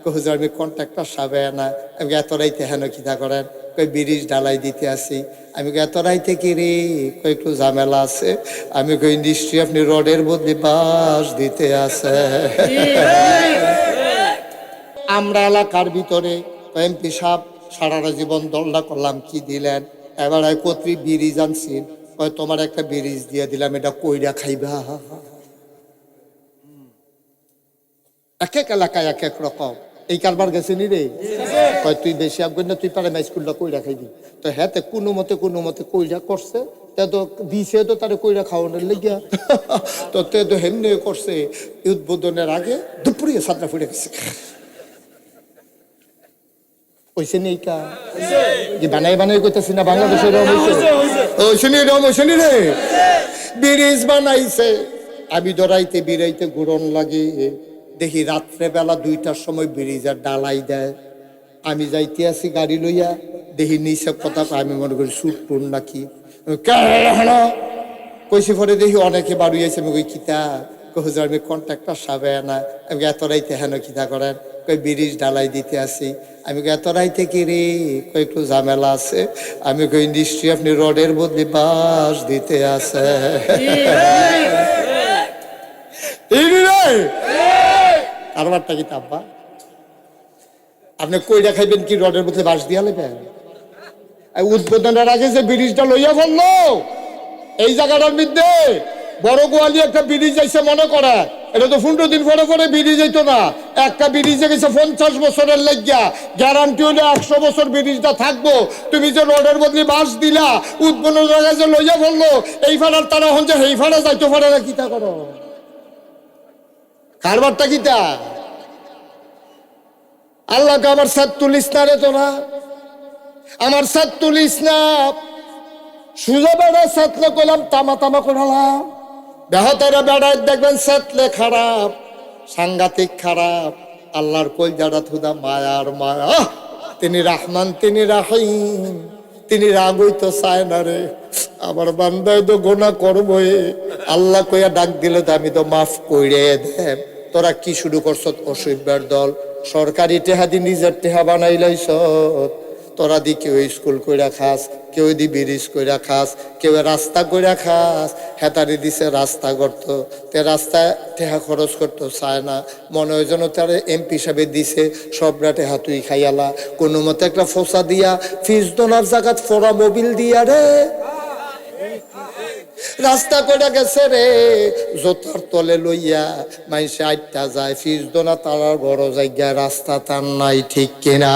হুজুর আমি কন্ট্রাক্টর সাবে না। আমি এত রাইতে হেন খিতা করেন, কই ব্রিজ ঢালাই দিতে আসি। আমি এত রাইতে কি রে, কই একটু ঝামেলা আছে। আমি কই নিশ্চয়ই আপনি রডের বদলে বাঁশ দিতে আছে। আমরা এলাকার ভিতরে এমপি সাহেব সারাটা জীবন দলটা করলাম, কি দিলেন? এবার কর্তৃ ব্রিজ আনছি, কয় তোমার একটা ব্রিজ দিয়ে দিলাম, এটা কইরা খাইবা। এক এক এলাকায় এক এক রকম। এই কারবার গেছে নি রে, কয় তুই বেশি আগ না, তুই পারে স্কুলটা কইরা খাইবি। তো হ্যাঁ, কোনো মতে কইরা করছে, তে তো দিছে তো তারে কইরা খাওয়ানোর লেগিয়া। তো তে তো হেমনে করছে, উদ্বোধনের আগে দুপুরিয়ে সাতটা ফুটে গেছে। ওইসে নি এইটা যে বানাই করতেছি না, বাংলাদেশের রে ব্রিজ বানাইছে। আমি ধরাইতে বিরাইতে ঘুরন লাগে, দেখি রাত্রে বেলা 2টার সময় ব্রিজের ডালাই দেয়। আমি যাইতে আছি গাড়ি লইয়া, দেখি নিচে কথা, আমি মনে করি সুটপুর নাকি কইসি। পরে দেখি অনেকে বাড়িয়েছে। আমি কই কিতা? হুজুর আমি কন্ট্রাক্টর সাবে না। আমি এত রাইতে হেন খিতা করেন, কই ব্রিজ ঢালাই দিতে আসি। আমি এত রাইতে কি রে, কই একটু ঝামেলা আছে। আমি কই নিশ্চয়ই আপনি রডের বদলে বাঁশ দিতে আছে। কারবারটা কি তাব্বা? আপনি কইরা খাইবেন কি রডের বদলে বাঁশ দিয়া লেবেন? উদ্বোধনের আগে যে ব্রিজটা লইয়া ফেললো এই জায়গাটার মধ্যে, বড় গোয়ালি একটা ব্রিজ যাইছে মনে করা, এটা তো 15 দিন পরে পরে ব্রিজ যাইতো না। একটা ব্রিজে গেছে 50 বছরের লাগিয়া, গ্যারান্টি হলে 100 বছর ব্রিজটা থাকবো। তুমি যে রোডের বদলে বাঁশ দিলা, উদ্বোধনের আগে যে লইয়া ফেললো, এই ফাড়ার তারা হন যে এই ফাড়া যাইতো পারে না। কিতা করো, কারবারটা কিতা? আল্লাহকে আমার সাথ তুলিস না রে তোরা, আমার সাথ তুলিস না। সুজা বেড়া সাতলে কইলাম তামা করালাম, বেহতারা বেড়ায় দেখবেন সাতলে খারাপ, সাংঘাতিক খারাপ। আল্লাহর কলজাটা থুদা মায়ার মায়া। তিনি রাহমান, তিনি রাহিম, তিনি রাগ হইতো চায় না রে। আমার বান্দায় তো গোনা করবই, আল্লাহ কইয়া ডাক দিলে তো আমি তো মাফ কইরে দেব। তোরা কি শুরু করছ? অসভ্যের দল, সরকারি টেহা দি নিজের টেহা বানাইলাইছ। তোরা দি কেউ স্কুল কইরা খাস, কেউ দি ব্রিজ কইরা খাস, কেউ রাস্তা কইরা খাস। হেতারি দিছে রাস্তা করতো, তে রাস্তায় টেহা খরচ করতো চায় না। মনে হয় যেন তার এমপি হিসাবে দিছে, সবরা টেহা তুই খাইয়ালা। কোনো মতে একটা ফোসা দিয়া, ফিস দোনার জায়গাত ফোরা মোবিল দিয়া রে রাস্তা করে গেছে রে। জোতার তলে লইয়া মাইসে আটটা যায়, ফিস দোনা তারার বড় জায়গায় রাস্তা তার নাই, ঠিক কিনা?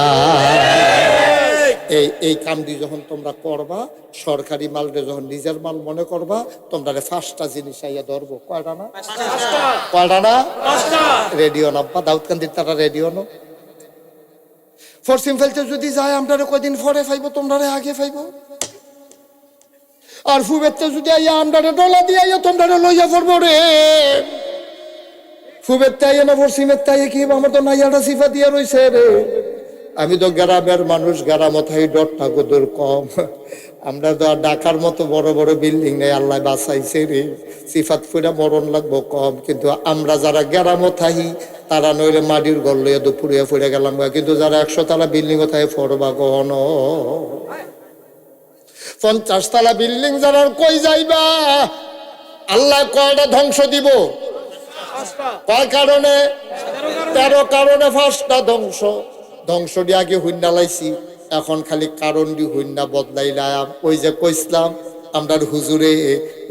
এই কামটি যখন তোমরা করবা, সরকারি মালটা যখন নিজের মাল মনে করবা, তোমরা 5টা জিনিস আইয়া ধরবো। কয়টা না? রেডিও নাব্বা, দাউদকান্দির তারা রেডিও নো। ফরসিম ফেলতে যদি যায়, আমরা কয়দিন পরে ফাইব, তোমরা আগে ফাইব। আর ফুবেরতে যদি আইয়া আমরা ডলা দিয়ে আইয়া তোমরা লইয়া পড়বো রে। ফুবেরতে আইয়া না ফরসিমের তাইয়ে কি আমার তো নাইয়াটা সিফা দিয়া রইছে রে। আমি তো গ্রামের মানুষ, গ্রামত হাই ডরটা কদর কম। আমরা তো ঢাকার মতো বড় বড় বিল্ডিং নেই, আল্লাহ বাঁচাইছে রে। সিফাত ফুরা মরণ লাগবো কম, কিন্তু আমরা যারা গ্রামত থাকি তারা নইলে মাটির ঘর লইয়া দুপুরিয়া ফুরে গেলাম। কিন্তু যারা 100 তলা বিল্ডিং থাকে ফরবা গহন, 50 তলা বিল্ডিং যারা কই যাইবা? আল্লাহ কয়টা ধ্বংস দিব? কয় কারণে? 13 কারণে 5টা ধ্বংস দিয়ে আগে হুন্না লাইছি, এখন খালি কারণ দি হুন্না বদলাইলাম। ওই যে কইসলাম আমরা হুজুরে,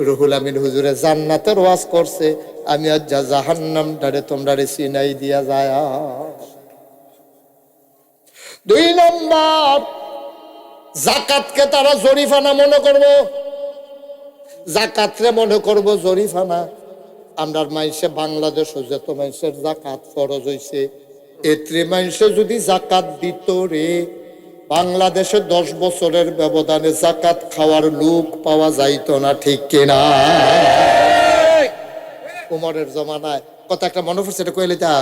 রুহুল আমিন হুজুরে জান্নাতের ওয়াজ করছে, আমি আজ যা জাহান্নামটারে তোমরা চিনাই দিয়া যায়। 2 নম্বর, জাকাতকে তারা জরিফানা মনে করবো, জাকাতরে মনে করবো জরিফানা। আমরা মাইসে বাংলাদেশে যত মানুষের জাকাত ফরজ হইছে, এত্রে মানুষে যদি জাকাত দিত রে, বাংলাদেশে 10 বছরের ব্যবধানে জাকাত খাওয়ার লোক পাওয়া যাইতো না, ঠিক কিনা? উমরের জমানায় কত একটা মনে পড়ছে, এটা কইলে তা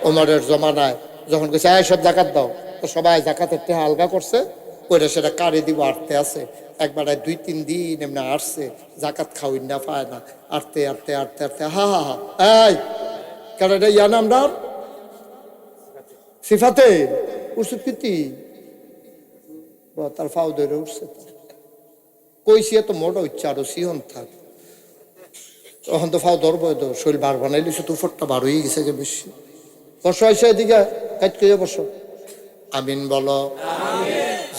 উমরের জমানায় যখন কইছে সব জাকাত দাও, তো সবাই জাকাতের টেহা আলগা করছে, কইরা সেটা কারে দিব আটতে আছে। একবার 2-3 দিন এমনি আসছে, জাকাত খাওয়াই না, পায় না, আটতে আটতে আটতে আটতে হা হা হা এই কারণ এটা ইয়া না, আমরা সিফাতে উঠছে কীর্তি তার ফাও ধরে উঠছে কইছি এত মোটা হচ্ছে আরো সিহন থাক তখন তো ফাও ধরবো তো শরীর বার বানাইলিস তুফরটা বার হয়ে গেছে বেশি বসো এসে এদিকে কাজ করে বসো আমিন বলো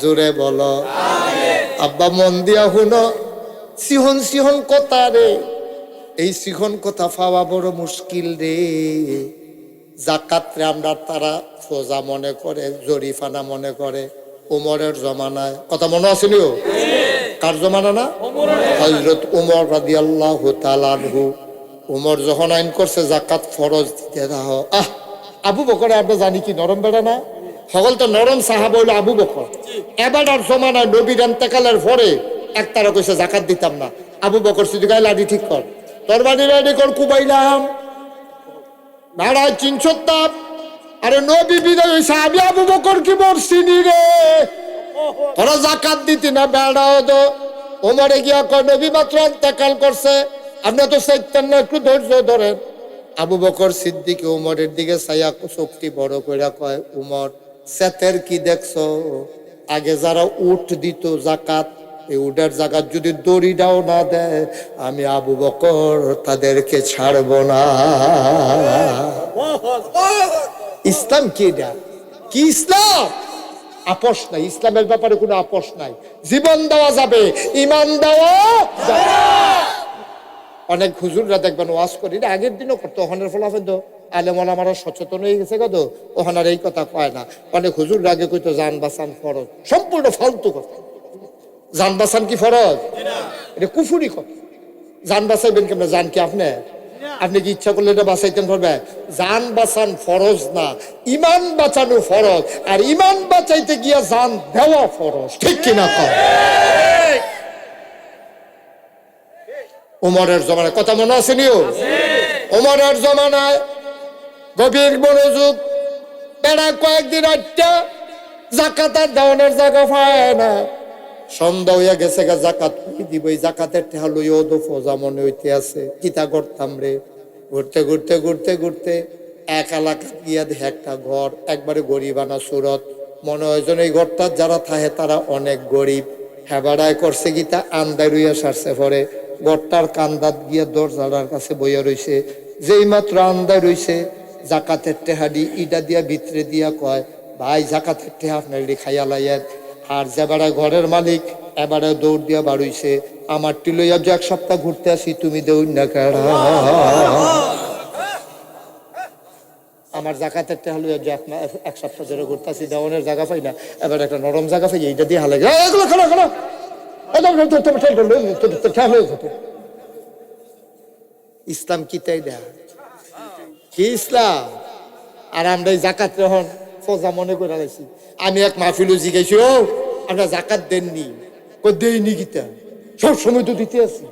জোরে বলো আব্বা মন দিয়া শুনো সিহন সিহন কথা রে এই সিহন কথা পাওয়া বড় মুশকিল রে জাকাত রে আমরা তারা ফোজা মনে করে জরিফানা মনে করে উমরের জমানায় কথা মনে আসেনিও কার জমানা না হযরত উমর রাদিয়াল্লাহু তাআলা আনহু উমর যখন আইন করছে জাকাত ফরজ দিতে দাও আবু বকর আমরা জানি কি নরম বেড়া না সকল তো নরম সাহাবা হইল আবু বকর এবার জমানায় নবীর ইন্তেকালের পরে একতারা কইছে জাকাত দিতাম না আবু বকর সিদ্ধি গায়ে লাঠি ঠিক কর তোর বাড়ি রেডি কর কুবাইলাম ভাড়ায় 300 তাপ আরে নবী বিদায় হইছে আমি আবু বকর কি বলছিনি রে তোরা জাকাত দিতি না বেড়াও তো ওমরে গিয়া কয় নবী মাত্র ইন্তেকাল করছে আপনি তো চাইতেন না একটু ধৈর্য ধরেন আবু বকর সিদ্দিক উমরের দিকে ছায়া চোখটি বড় করে কয় উমর সেতের কি দেখছো আগে যারা উট দিত জাকাত এই উটের জাকাত যদি দড়িটাও না দেয় আমি আবু বকর তাদেরকে ছাড়ব না ইসলাম কি না কি ইসলাম আপোষ নাই ইসলামের ব্যাপারে কোনো আপোষ নাই জীবন দেওয়া যাবে ইমান দেওয়া যাবে অনেক হুজুররা দেখবেন ওয়াজ করি আগের দিনও করতো ওখানের ফলাফল তো আলেম ওলামারা সচেতন হয়ে গেছে কত ওখানের এই কথা কয় না অনেক হুজুররা আগে কইতো জান বাঁচান ফরজ সম্পূর্ণ ফালতু কথা জান বাঁচান কি ফরজ এটা কুফুরি কথা জান বাঁচাইবেন কেমন জান কি আপনি কি ইচ্ছা করলে এটা বাঁচাইতেন পারবে জান বাঁচান ফরজ না ইমান বাঁচানো ফরজ আর ইমান বাঁচাইতে গিয়া জান দেওয়া ফরজ ঠিক কিনা কর উমরের জমানায় কথা মনে আছে নিও উমরের জমানায় গভীর মনোযোগ বেড়া কয়েকদিন আটটা জাকাত আর দেওয়ানোর জায়গা পায় না সন্ধ্যা হইয়া গেছে গা জাকাত দিব এই জাকাতের টেহা লইও তো ফোজা মনে হইতে আছে কিতা করতাম রে ঘুরতে ঘুরতে ঘুরতে ঘুরতে এক এলাকা গিয়া দেখে একটা ঘর একবারে গরিবানা সুরত মনে হয় যেন এই ঘরটার যারা থাকে তারা অনেক গরিব হেবাড়ায় করছে গীতা আন্দায় রইয়া সারছে পরে গড়টার কান্দাত গিয়া দরজার কাছে বইয়া রইছে যেই মাত্র আন্দায় রইছে জাকাতের টেহাডি ইটা দিয়া ভিতরে দিয়া কয় ভাই জাকাতের টেহা আপনার খাইয়া লাইয়ের আর যেবারে ঘরের মালিক এবারে দৌড় দিয়া বাড়ইছে আমার টিলইয়া যে 1 সপ্তাহ ঘুরতে আসি তুমি দৌড় না কেড়া আমার জাকাতের টেহা লইয়া যে 1 সপ্তাহ ধরে ঘুরতে আসি দেওয়ানের জায়গা পাই না এবার একটা নরম জায়গা পাই এইটা দিয়ে হালে এগুলো খানা খানা ইসলাম কি তাই দেয়া কি ইসলাম আর আমরা এই জাকাত যখন ফোজা মনে করে আলাইছি আমি এক মাহফিলও জিজ্ঞাসি ও আপনার জাকাত দেননি দেইনি গীতা সবসময় তো দিতে আছি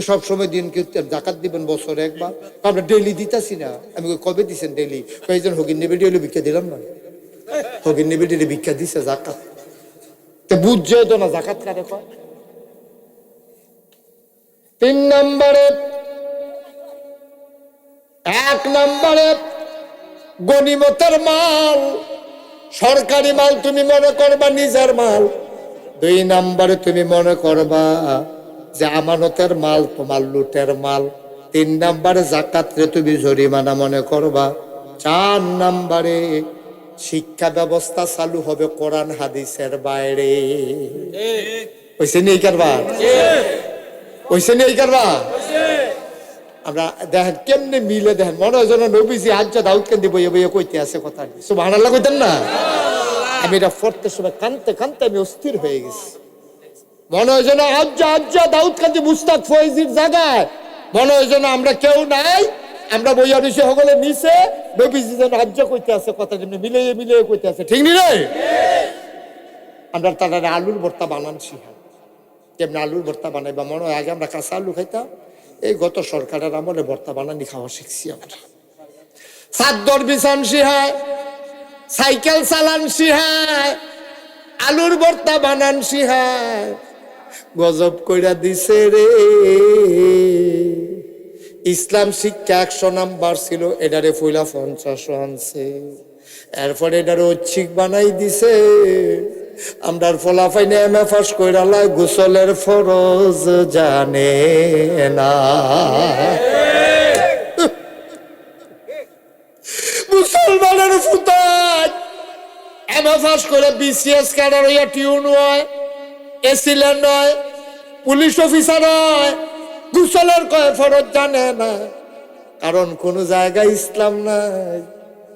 সবসময় দিন কি জাকাত দিবেন বছরে একবার আমরা ডেইলি দিতেছি না আমি কবে দিচ্ছেন ডেইলি কয়েকজন হগিন নেবে ডেইলি ভিক্ষা দিলাম না হগিন নেবে ডেইলি ভিক্ষা দিছে জাকাত বুঝছে তো না জাকাত কারে কয় 3 নম্বরে 1 নম্বরে গনিমতের মাল সরকারি মাল তুমি মনে করবা নিজের মাল 2 নম্বরে তুমি মনে করবা যে আমানতের মাল তোমার লুটের মাল 3 নম্বরে জাকাতরে তুমি জরিমানা মনে করবা 4 নম্বরে শিক্ষা ব্যবস্থা চালু হবে কোরআন হাদিসের বাইরে ওইসে নেই কারবার ওইসে নেই কারবার আমরা দেখেন কেমনে মিলে দেখেন মনে হয় যেন নবীজি আজ্জা দাউদ কান্দি বইয়ে বইয়ে কইতে আছে কথা সুবহানাল্লাহ কইতেন না আমি এটা পড়তে সময় কানতে কানতে আমি অস্থির হয়ে গেছি মনে হয় যেন আজ্জা দাউদ কান্দি মুস্তাক ফয়েজির জায়গায় মনে হয় যেন আমরা কেউ নাই আমরা বইয়া রইছে সকলে নিচে নবীজি যেন আজ্জা কইতে আছে কথা যেন মিলিয়ে মিলিয়ে কইতে আছে ঠিক নি রে আমরা তারা আলুর ভর্তা বানান শিখা কেমন আলুর ভর্তা বানাইবা মনে হয় আগে আমরা কাঁচা আলু খাইতাম এই গত সরকারের আমলে ভর্তা বানানি খাওয়া শিখছি আমরা চাদর বিছান শিহায় সাইকেল চালান শিহায় আলুর ভর্তা বানান শিহায় গজব কইরা দিছে রে ইসলাম শিক্ষা 100 নাম্বার ছিল এটারে ফইলা 50 আনছে এরপরে এটার ঐচ্ছিক বানাই দিছে। আমরার ফলাফাইনে এমএ পাস কইরালা গোসলের ফরজ জানে না। মুসলমানের ফুতায় এমএ পাস করে বিসিএস ক্যাডার হইয়া টিউন হয়, এসিল্যান্ড হয়, পুলিশ অফিসার হয়, গোসলের কয় ফরজ জানে না। কারণ কোন জায়গায় ইসলাম নাই,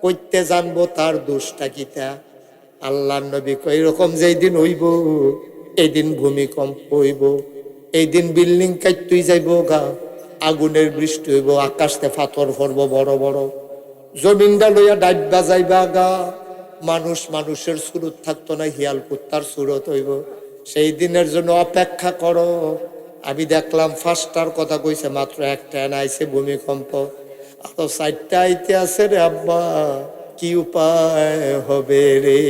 কইতে জানবো তার দোষটা কিতা। আল্লাহ নবী কই এরকম যেই দিন হইব এই দিন ভূমিকম্প হইব, এই দিন বিল্ডিং কাইতুই যাইব গা, আগুনের বৃষ্টি হইব, আকাশতে পাথর পড়ব বড় বড়, জমিনটা লইয়া ডাইবা যাইবা গা, মানুষ মানুষের সুরত থাকতো না, হিয়াল কুত্তার সুরত হইব। সেই দিনের জন্য অপেক্ষা করো। আমি দেখলাম ফার্স্টার কথা কইছে মাত্র একটা আইছে ভূমিকম্প, আর 4টা আইতে আছে রে আব্বা, কি উপায় হবে রে।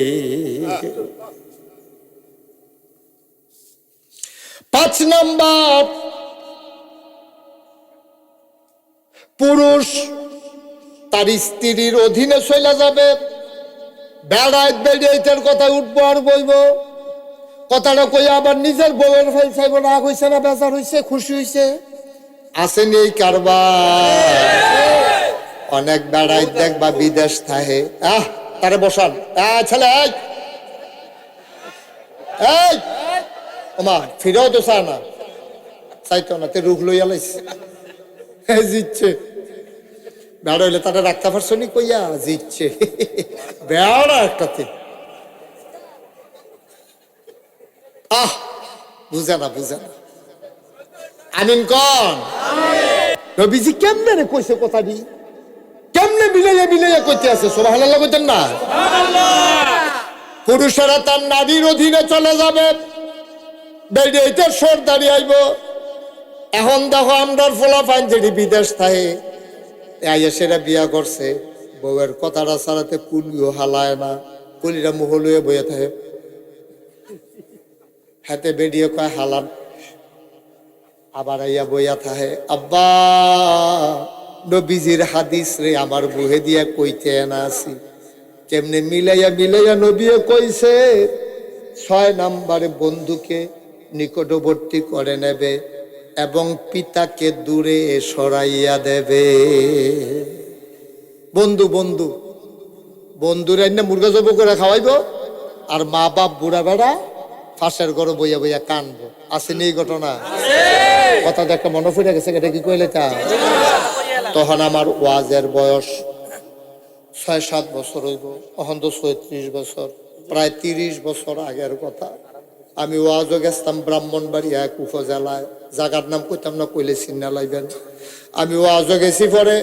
5 নাম্বার, পুরুষ তার স্ত্রীর অধীনে চলে যাবে, বেড়ায় বেড়াইতের কথা উঠবো আর বইব, কথাটা কই আবার নিজের বউয়ের ফাইল চাইব, না হইছে না বেজার হইছে খুশি হইছে, আসেনি এই কারবার। অনেক বেড়াই দেখবা বিদেশ থাহে, তারে বসান, ছেলে এই ওমা ফিরেও তো চা না, চাইতো না, তে রুখ লইয়া লাইছে, জিতছে বেড়া হইলে তারা রাখতে পারছো নি কইয়া, জিতছে বেড়া একটাতে। বুঝে না বুঝে না, আমিন কন। নবীজি কেমনে রে কইছে কথাটি, কেমনে মিলাইয়া মিলাইয়া কইতে আছে, সুবহানাল্লাহ কইতেন না। পুরুষেরা তার নারীর অধীনে চলে যাবে, বেড়াইতে সর্দারি আইব। এখন দেখো আমরার ফলাফাইন যেটি বিদেশ থাকে, সেটা বিয়া করছে, বউয়ের কথাটা ছাড়াতে কুলিও হালায় না, কুলিরা মুহ লুয়ে বইয়া থাকে, হাতে বেরিয়ে কয় হালান, আবার আইয়া বইয়া থাকে, আব্বা নবীজির হাদিস রে আমার বুহে দিয়া কইতে না আসি, কেমনে মিলাইয়া মিলাইয়া নবীয়ে কইছে 6 নাম্বারে বন্ধুকে নিকটবর্তী করে নেবে এবং পিতাকে দূরে সরাইয়া দেবে। বন্ধু বন্ধু বন্ধুরা এনে মুরগা জব করে খাওয়াইব, আর মা বাপ বুড়া বেড়া ফাঁসের ঘরে বইয়া বইয়া কানবো। আসেনি এই ঘটনা? কথা একটা মনে পড়ে গেছে, এটা কি কইলে তা? তখন আমার ওয়াজের বয়স 6-7 বছর হইব, এখন তো 36 বছর, প্রায় 30 বছর আগের কথা। আমি ওয়াজও গেছতাম ব্রাহ্মণবাড়িয়া এক উপজেলায়, জায়গার নাম কইতাম না, কইলে চিন্না লাইবেন। আমি ওয়াজও গেছি, পরে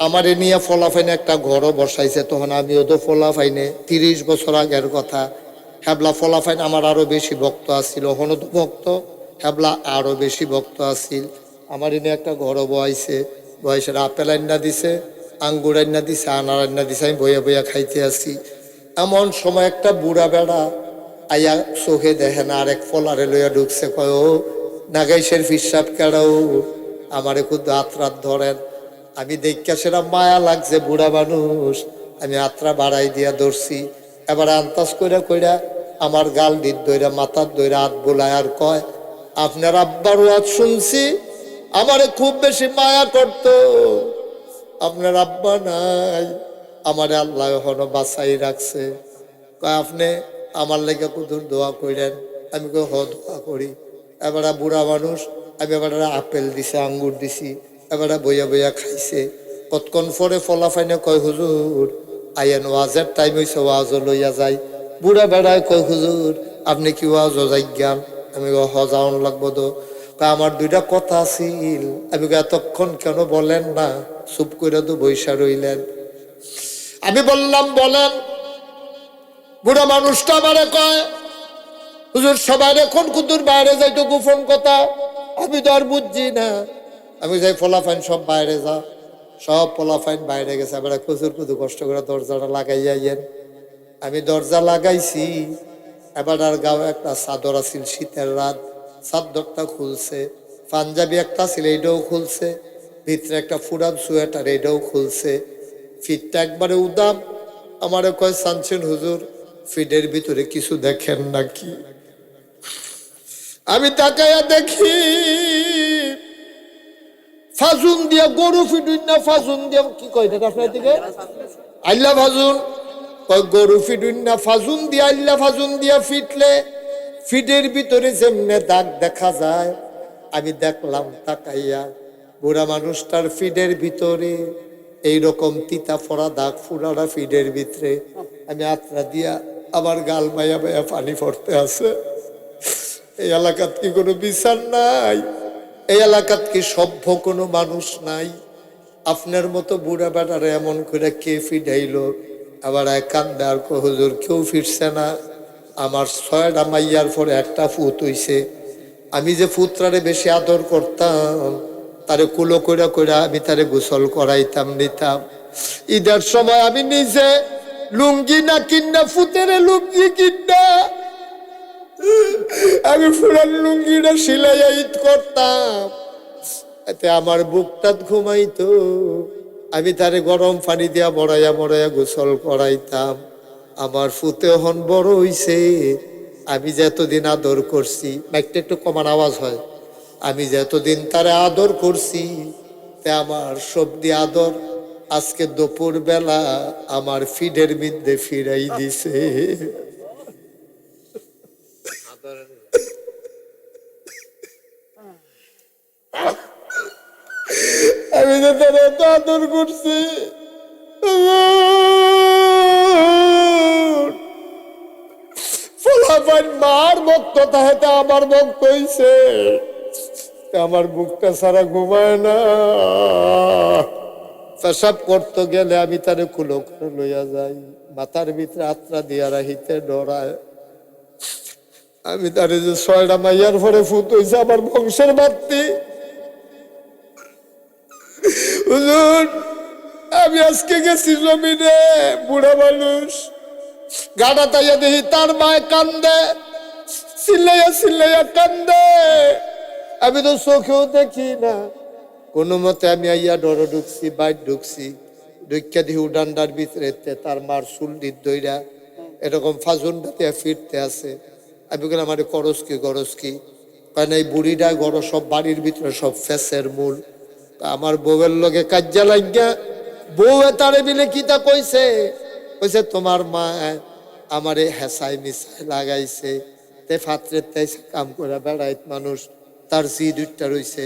আমারে নিয়ে ফলাফাইনে একটা ঘরও বসাইছে, তখন আমিও তো ফলাফাইনে 30 বছর আগের কথা। হ্যাবলা ফলাফাইন আমার আরো বেশি ভক্ত আসছিল, এখনো তো ভক্ত, হ্যাবলা আরো বেশি ভক্ত আসছিল। আমার এনে একটা ঘরও বয়াইছে, বয়সের আপেল আইনা দিছে, আঙ্গুর আইনা দিছে, আনার আইনা দিছে, আমি বইয়া বইয়া খাইতে আসি। এমন সময় একটা বুড়া বেড়া আইয়া চোখে দেখে না, আরেক ফলারে লইয়া ঢুকছে, কয় ও নাগাইশের ফিসাব কেড়াও, আমারে খুব আত্রাত ধরেন। আমি দেখা সেটা মায়া লাগছে, বুড়া মানুষ, আমি আত্রা বাড়াই দিয়া ধরছি। এবার আন্তাজ কইরা কইরা আমার গাল দিত দইরা, মাথার দইরা হাত বোলায়, আর কয় আপনার আব্বার ওয়াজ শুনছি, আমারে খুব বেশি মায়া করতো, আপনার আব্বা নাই, আমারে আল্লাহ এখনো বাঁচাই রাখছে, কয় আপনি আমার লেগে কুদুর দোয়া করেন। আমি কই হ দোয়া করি। এবারে বুড়া মানুষ, আমি এবারে আপেল দিছে, আঙ্গুর দিছি, এবারে বইয়া বইয়া খাইছে। কতক্ষণ পরে ফলাফাইনে কয় হুজুর আইয়েন, ওয়াজের টাইম হয়েছে, ওয়াজও লইয়া যাই। বুড়া বেড়ায় কয় হুজুর আপনি কি ওয়াজও যাই জ্ঞান? আমি হ যাওন লাগবো তো। আমার 2টা কথা ছিল। আমি এতক্ষণ কেন বলেন না, চুপ করে তো বৈশা রইলেন। আমি বললাম বলেন। বুড়া মানুষটা আমারে কয় হুজুর সবাই এখন কুতুর বাইরে যাইতো, গোপন কথা আমি তো আর বুঝছি না। আমি যাই ফলাফাইন সব বাইরে যা, সব ফলাফাইন বাইরে গেছে। আবার কুচুর কুতু কষ্ট করে দরজাটা লাগাইয়াইয়েন। আমি দরজা লাগাইছি, এবার আর গাও একটা চাদর আছিল, শীতের রাত, চাদরটা খুলছে। পাঞ্জাবি একটা ছিল, এইটাও খুলছে। ভিতরে একটা ফুরান সোয়েটার, এইটাও খুলছে। ফিটটা একবারে উদাম, আমারে কয় সানছেন হুজুর ফিডের ভিতরে কিছু দেখেন নাকি? আমি তাকায়া দেখি ফাজুন দিয়া গরু ফিডুন না ফাজুন দিয়া কি কয় এটা আপনার দিকে আল্লাহ ফাজুন কয় গরু ফিডুন না ফাজুন দিয়া আল্লাহ ফাজুন দিয়া ফিটলে ফিডের ভিতরে যেমনে দাগ দেখা যায় আমি দেখলাম তাকাইয়া বুড়া মানুষটার ফিডের ভিতরে এইরকম তিতা ফোড়া দাগ ফুরারা ফিডের ভিতরে আমি আত্রা দিয়া আমার গাল মায়া মায়া পানি পড়তে আছে। এই এলাকাত কি কোনো বিচার নাই? এই এলাকাত কি সভ্য কোনো মানুষ নাই? আপনার মতো বুড়া বেটারে এমন করে কে ফিডাইল? আবার কান্দে আর হুজুর কেউ ফিরছে না। আমার 6টা মাইয়ার পরে একটা ফুত হইছে। আমি যে ফুতরারে বেশি আদর করতাম তারে কুলো কইরা কইরা আমি তারে গোসল করাইতাম নিতাম। ঈদের সময় আমি নিজে লুঙ্গি না কিনা ফুতেরে লুঙ্গি কিনা আমি ফুরান লুঙ্গিটা সিলাইয়া ঈদ করতাম। এতে আমার বুকটা ঘুমাইতো। আমি তারে গরম পানি দিয়া মরাইয়া মরাইয়া গোসল করাইতাম। আমার ফুতে হন বড় হইছে। আমি যে এতদিন আদর করছি, একটা একটু কমান আওয়াজ হয়, আমি যে এতদিন তারে আদর করছি তে আমার সবদি আদর আজকে দুপুর বেলা আমার ফিডের মধ্যে ফিরাই দিছে। আমি যে তারে এত আদর করছি মার ভক্ত তাহেতে আমার ভক্ত হইছে। আমার বুকটা সারা ঘুমায় না। পেশাব করতে গেলে আমি তারে কুলো করে লইয়া যাই, মাথার ভিতরে আত্রা দিয়া রাহিতে ডরায়। আমি তারে যে 6টা মাইয়ার পরে ফুত হইছে আমার বংশের বাড়তি। হুজুর আমি আজকে গেছি জমিনে, বুড়া মানুষ গাড়া তাইয়া দেখি তার মায় কান্দে, চিল্লাইয়া চিল্লাইয়া কান্দে। আমি তো চোখেও দেখি না। কোনো মতে আমি আইয়া ডর ঢুকছি, বাইর ঢুকছি, ঢুকিয়া দিহি উডান্ডার ভিতরে তার মার চুল্লির দইরা এরকম ফাজুনটা ফিরতে আছে। আমি বললাম আমার করস কি গরজ কি? কারণ এই বুড়িটা গড় সব বাড়ির ভিতরে সব ফেসের মূল। আমার বউয়ের লগে কাজ্জা লাগিয়া বউ তারে মিলে কিতা কইছে, কইছে তোমার মা আমারে হেসাই মিসাই লাগাইছে, তে ফাত্রে তাই কাম করে বেড়াইত মানুষ, তার জি 2টা রইছে।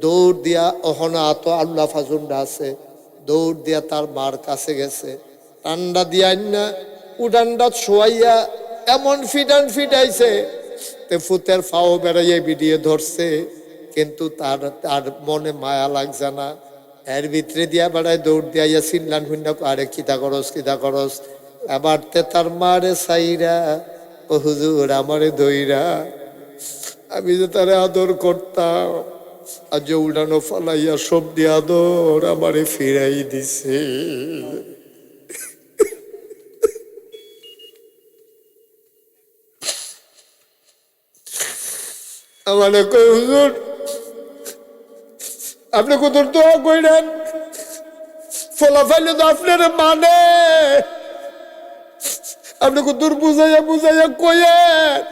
দৌড় দিয়া অহনা আত আল্লাহ ফাজুন্ডা আছে, দৌড় দিয়া তার মার কাছে গেছে, টান্ডা দিয়া না উডান্ডা শোয়াইয়া এমন ফিটান ফিটাইছে তে ফুতের ফাও বেড়াইয়ে বিডিয়ে ধরছে। কিন্তু তার মনে মায়া লাগছে না। এর ভিতরে দিয়া বেড়ায় দৌড় দিয়া চিল্লান হুন্ডা আরে কিতা করস। আবার তে তার মারে সাইরা ও হুজুর আমারে দইরা। আমি যে তারে আদর করতাম আজ উড়ানো ফালাইয়া সব দিয়ে আদর আমারে ফিরাই দিছে। আমারে কই হুজুর আপনি কত দোয়া কইলেন, ফলাফাইলে তো আপনার মানে আপনি কুতুর বুঝাইয়া বুঝাইয়া কইয়েন।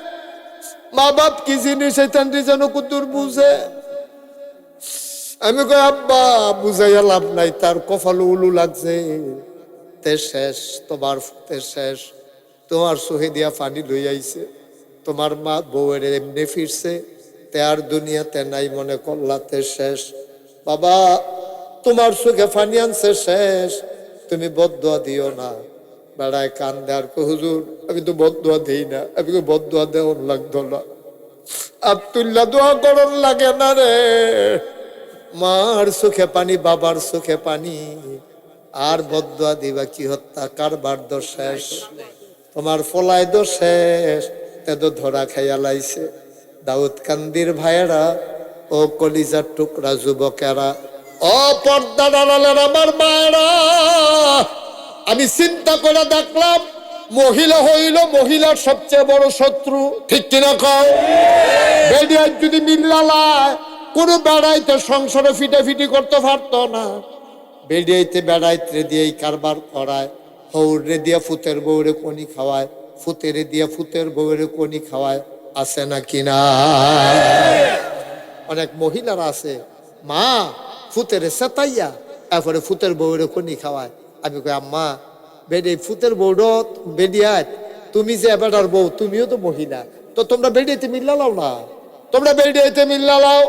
মা বাপ কি জিনিস শয়তানটি যেন কুতুর বুঝে। আমি কই আব্বা বুঝাইয়া লাভ নাই, তার কপালে উলু লাগছে, তে শেষ, তোমার তে শেষ, তোমার চোখে দিয়া পানি লই আইছে, তোমার মা বউয়ের এমনি ফিরছে, তে আর দুনিয়াতে নাই মনে করলাতে শেষ। বাবা তোমার চোখে পানি আনছে শেষ, তুমি বদদোয়া দিও না। বেড়ায় কান্দে আর হুজুর আমি তো বদদোয়া দিই না। আমি বদদোয়া দেওয়ার লাগতো না, আব্দুল্লাহ দোয়া করন লাগে না রে। মার চোখে পানি, বাবার চোখে পানি, আর বদদোয়া দিবা কি? হত্যা কারবার দো শেষ, তোমার ফলায় দো শেষ, তে তো ধরা খাইয়া লাইছে। দাউদ কান্দির ভাইয়েরা, ও কলিজার টুকরা যুবকেরা, ও পর্দার আড়ালের আমার মায়েরা, আমি চিন্তা করে দেখলাম মহিলা হইল মহিলার সবচেয়ে বড় শত্রু। ঠিক কিনা কও? বেডিয়ার যদি মিল্লালায় কোনো বেড়াইতে সংসারে ফিটাফিটি করতে পারতো না। বেডিয়াইতে বেড়াইতে দিয়েই কারবার করায়। হৌরে দিয়া ফুতের বউরে কনি খাওয়ায়, ফুতেরে দিয়া ফুতের বউরে কনি খাওয়ায়, আছে না কিনা? অনেক মহিলারা আছে মা ফুতেরে সেতাইয়া তারপরে ফুতের বউরে কনি খাওয়ায়। আমি কই আম্মা বেডে ফুতের বউর বেডিয়ায় তুমি যে বেটার বউ তুমিও তো মহিলা, তো তোমরা বেডিয়াইতে মিল্লা লাও না, তোমরা বেডিয়াইতে মিল্লা লাও,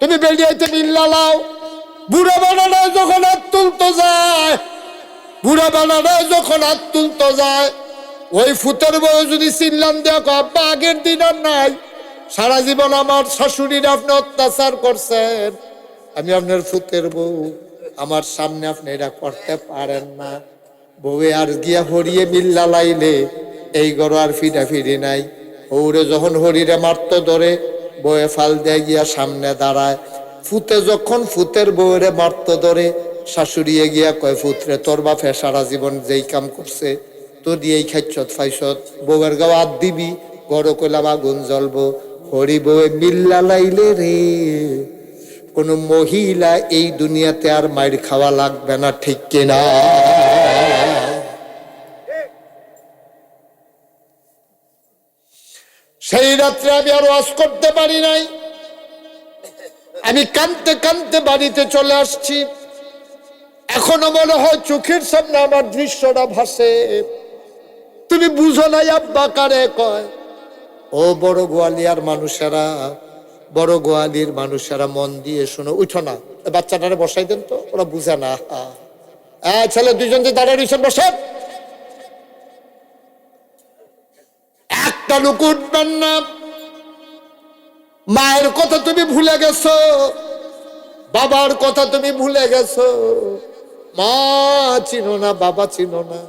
তুমি বেডিয়াইতে মিল্লা লাও। বুড়া বানানো যখন হাত তুলতে যায়, বুড়া বানানো যখন হাত তুলতে যায়, ওই ফুতের বউ যদি চিল্লান দেখো আব্বা আগের দিন আর নাই, সারা জীবন আমার শাশুড়ির আপনি অত্যাচার করছেন, আমি আপনার ফুতের বউ, আমার সামনে আপনি এটা করতে পারেন না। বউয়ে আর গিয়া হরিয়ে মিল্লা লাইলে এই গরো আর ফিরা ফিরি নাই। ওরে যখন হরিরে মারতে ধরে বউয়ে ফাল দিয়ে গিয়া সামনে দাঁড়ায়। ফুতে যখন ফুতের বউরে মারতে ধরে শাশুড়িয়ে গিয়া কয় ফুতরে তোর বাপে সারা জীবন যেই কাম করছে তো দিয়েই খাইছত ফাইছত, বউয়ের গাও হাত দিবি গড় কইলাম আগুন জ্বলবো। হরি বউয়ে মিল্লা লাইলে রে কোন মহিলা এই দুনিয়াতে আর মাইর খাওয়া লাগবে না, ঠিক কিনা? সেই রাত্রে আমি আর ওয়াজ করতে পারি নাই, আমি কাঁদতে কাঁদতে বাড়িতে চলে আসছি। এখনো মনে হয় চোখের সামনে আমার দৃশ্যটা ভাসে। তুমি বুঝো নাই আব্বা কারে কয়? ও বড় গোয়ালিয়ার মানুষেরা, বড় গোয়ালির মানুষেরা মন দিয়ে শোনো। উঠো না, বাচ্চাটারে বসাই দেন তো, ওরা বুঝে না। ছেলে দুইজন যে দাঁড়ায় রয়েছেন বসেন, একটা লোক উঠবেন না। মায়ের কথা তুমি ভুলে গেছো, বাবার কথা তুমি ভুলে গেছো, মা চিনো না, বাবা চিনো না।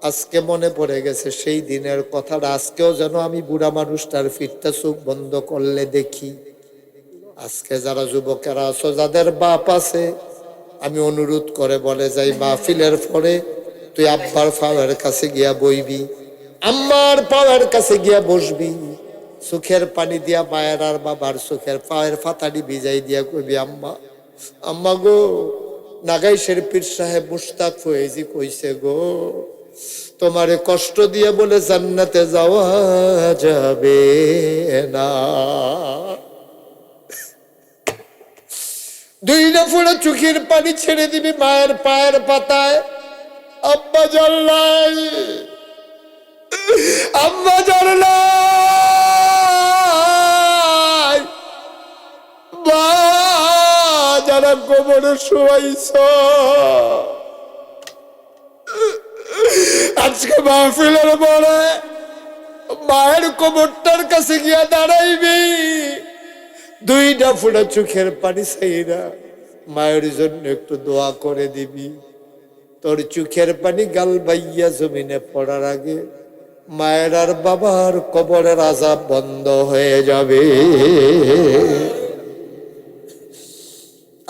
আজকে মনে পড়ে গেছে সেই দিনের কথাটা। আজকেও যেন আমি বুড়া মানুষটার ফিরতে চোখ বন্ধ করলে দেখি। আজকে যারা যুবকেরা আছো, যাদের বাপ আছে, আমি অনুরোধ করে বলে যাই মাহফিলের পরে তুই আব্বার পাওয়ার কাছে গিয়া বইবি, আম্মার পাওয়ার কাছে গিয়া বসবি, চোখের পানি দিয়া মায়ের আর বাবার চোখের পায়ের ফাতাটি ভিজাই দিয়া কইবি আম্মা, আম্মা গো, নাগাইশের পীর সাহেব মুশতাক ফয়েজি কইছে গো, তোমারে কষ্ট দিয়ে বলে জান্নাতে যাওয়া যাবে না। দুইটা ফুড়ে চোখের পানি ছেড়ে দিবি মায়ের পায়ের পাতায়। আব্বা জানলাই, আম্মা জানলাই, বা যারা গোবরে শোয়াইছ, আজকে মাহফিলের পরে মায়ের কবরটার কাছে গিয়া দাঁড়াইবি, দুইটা ফুটা চোখের পানি চাইরা মায়ের জন্য একটু দোয়া করে দিবি। তোর চোখের পানি গাল বাইয়া জমিনে পড়ার আগে মায়ের আর বাবার কবরের আযাব বন্ধ হয়ে যাবে।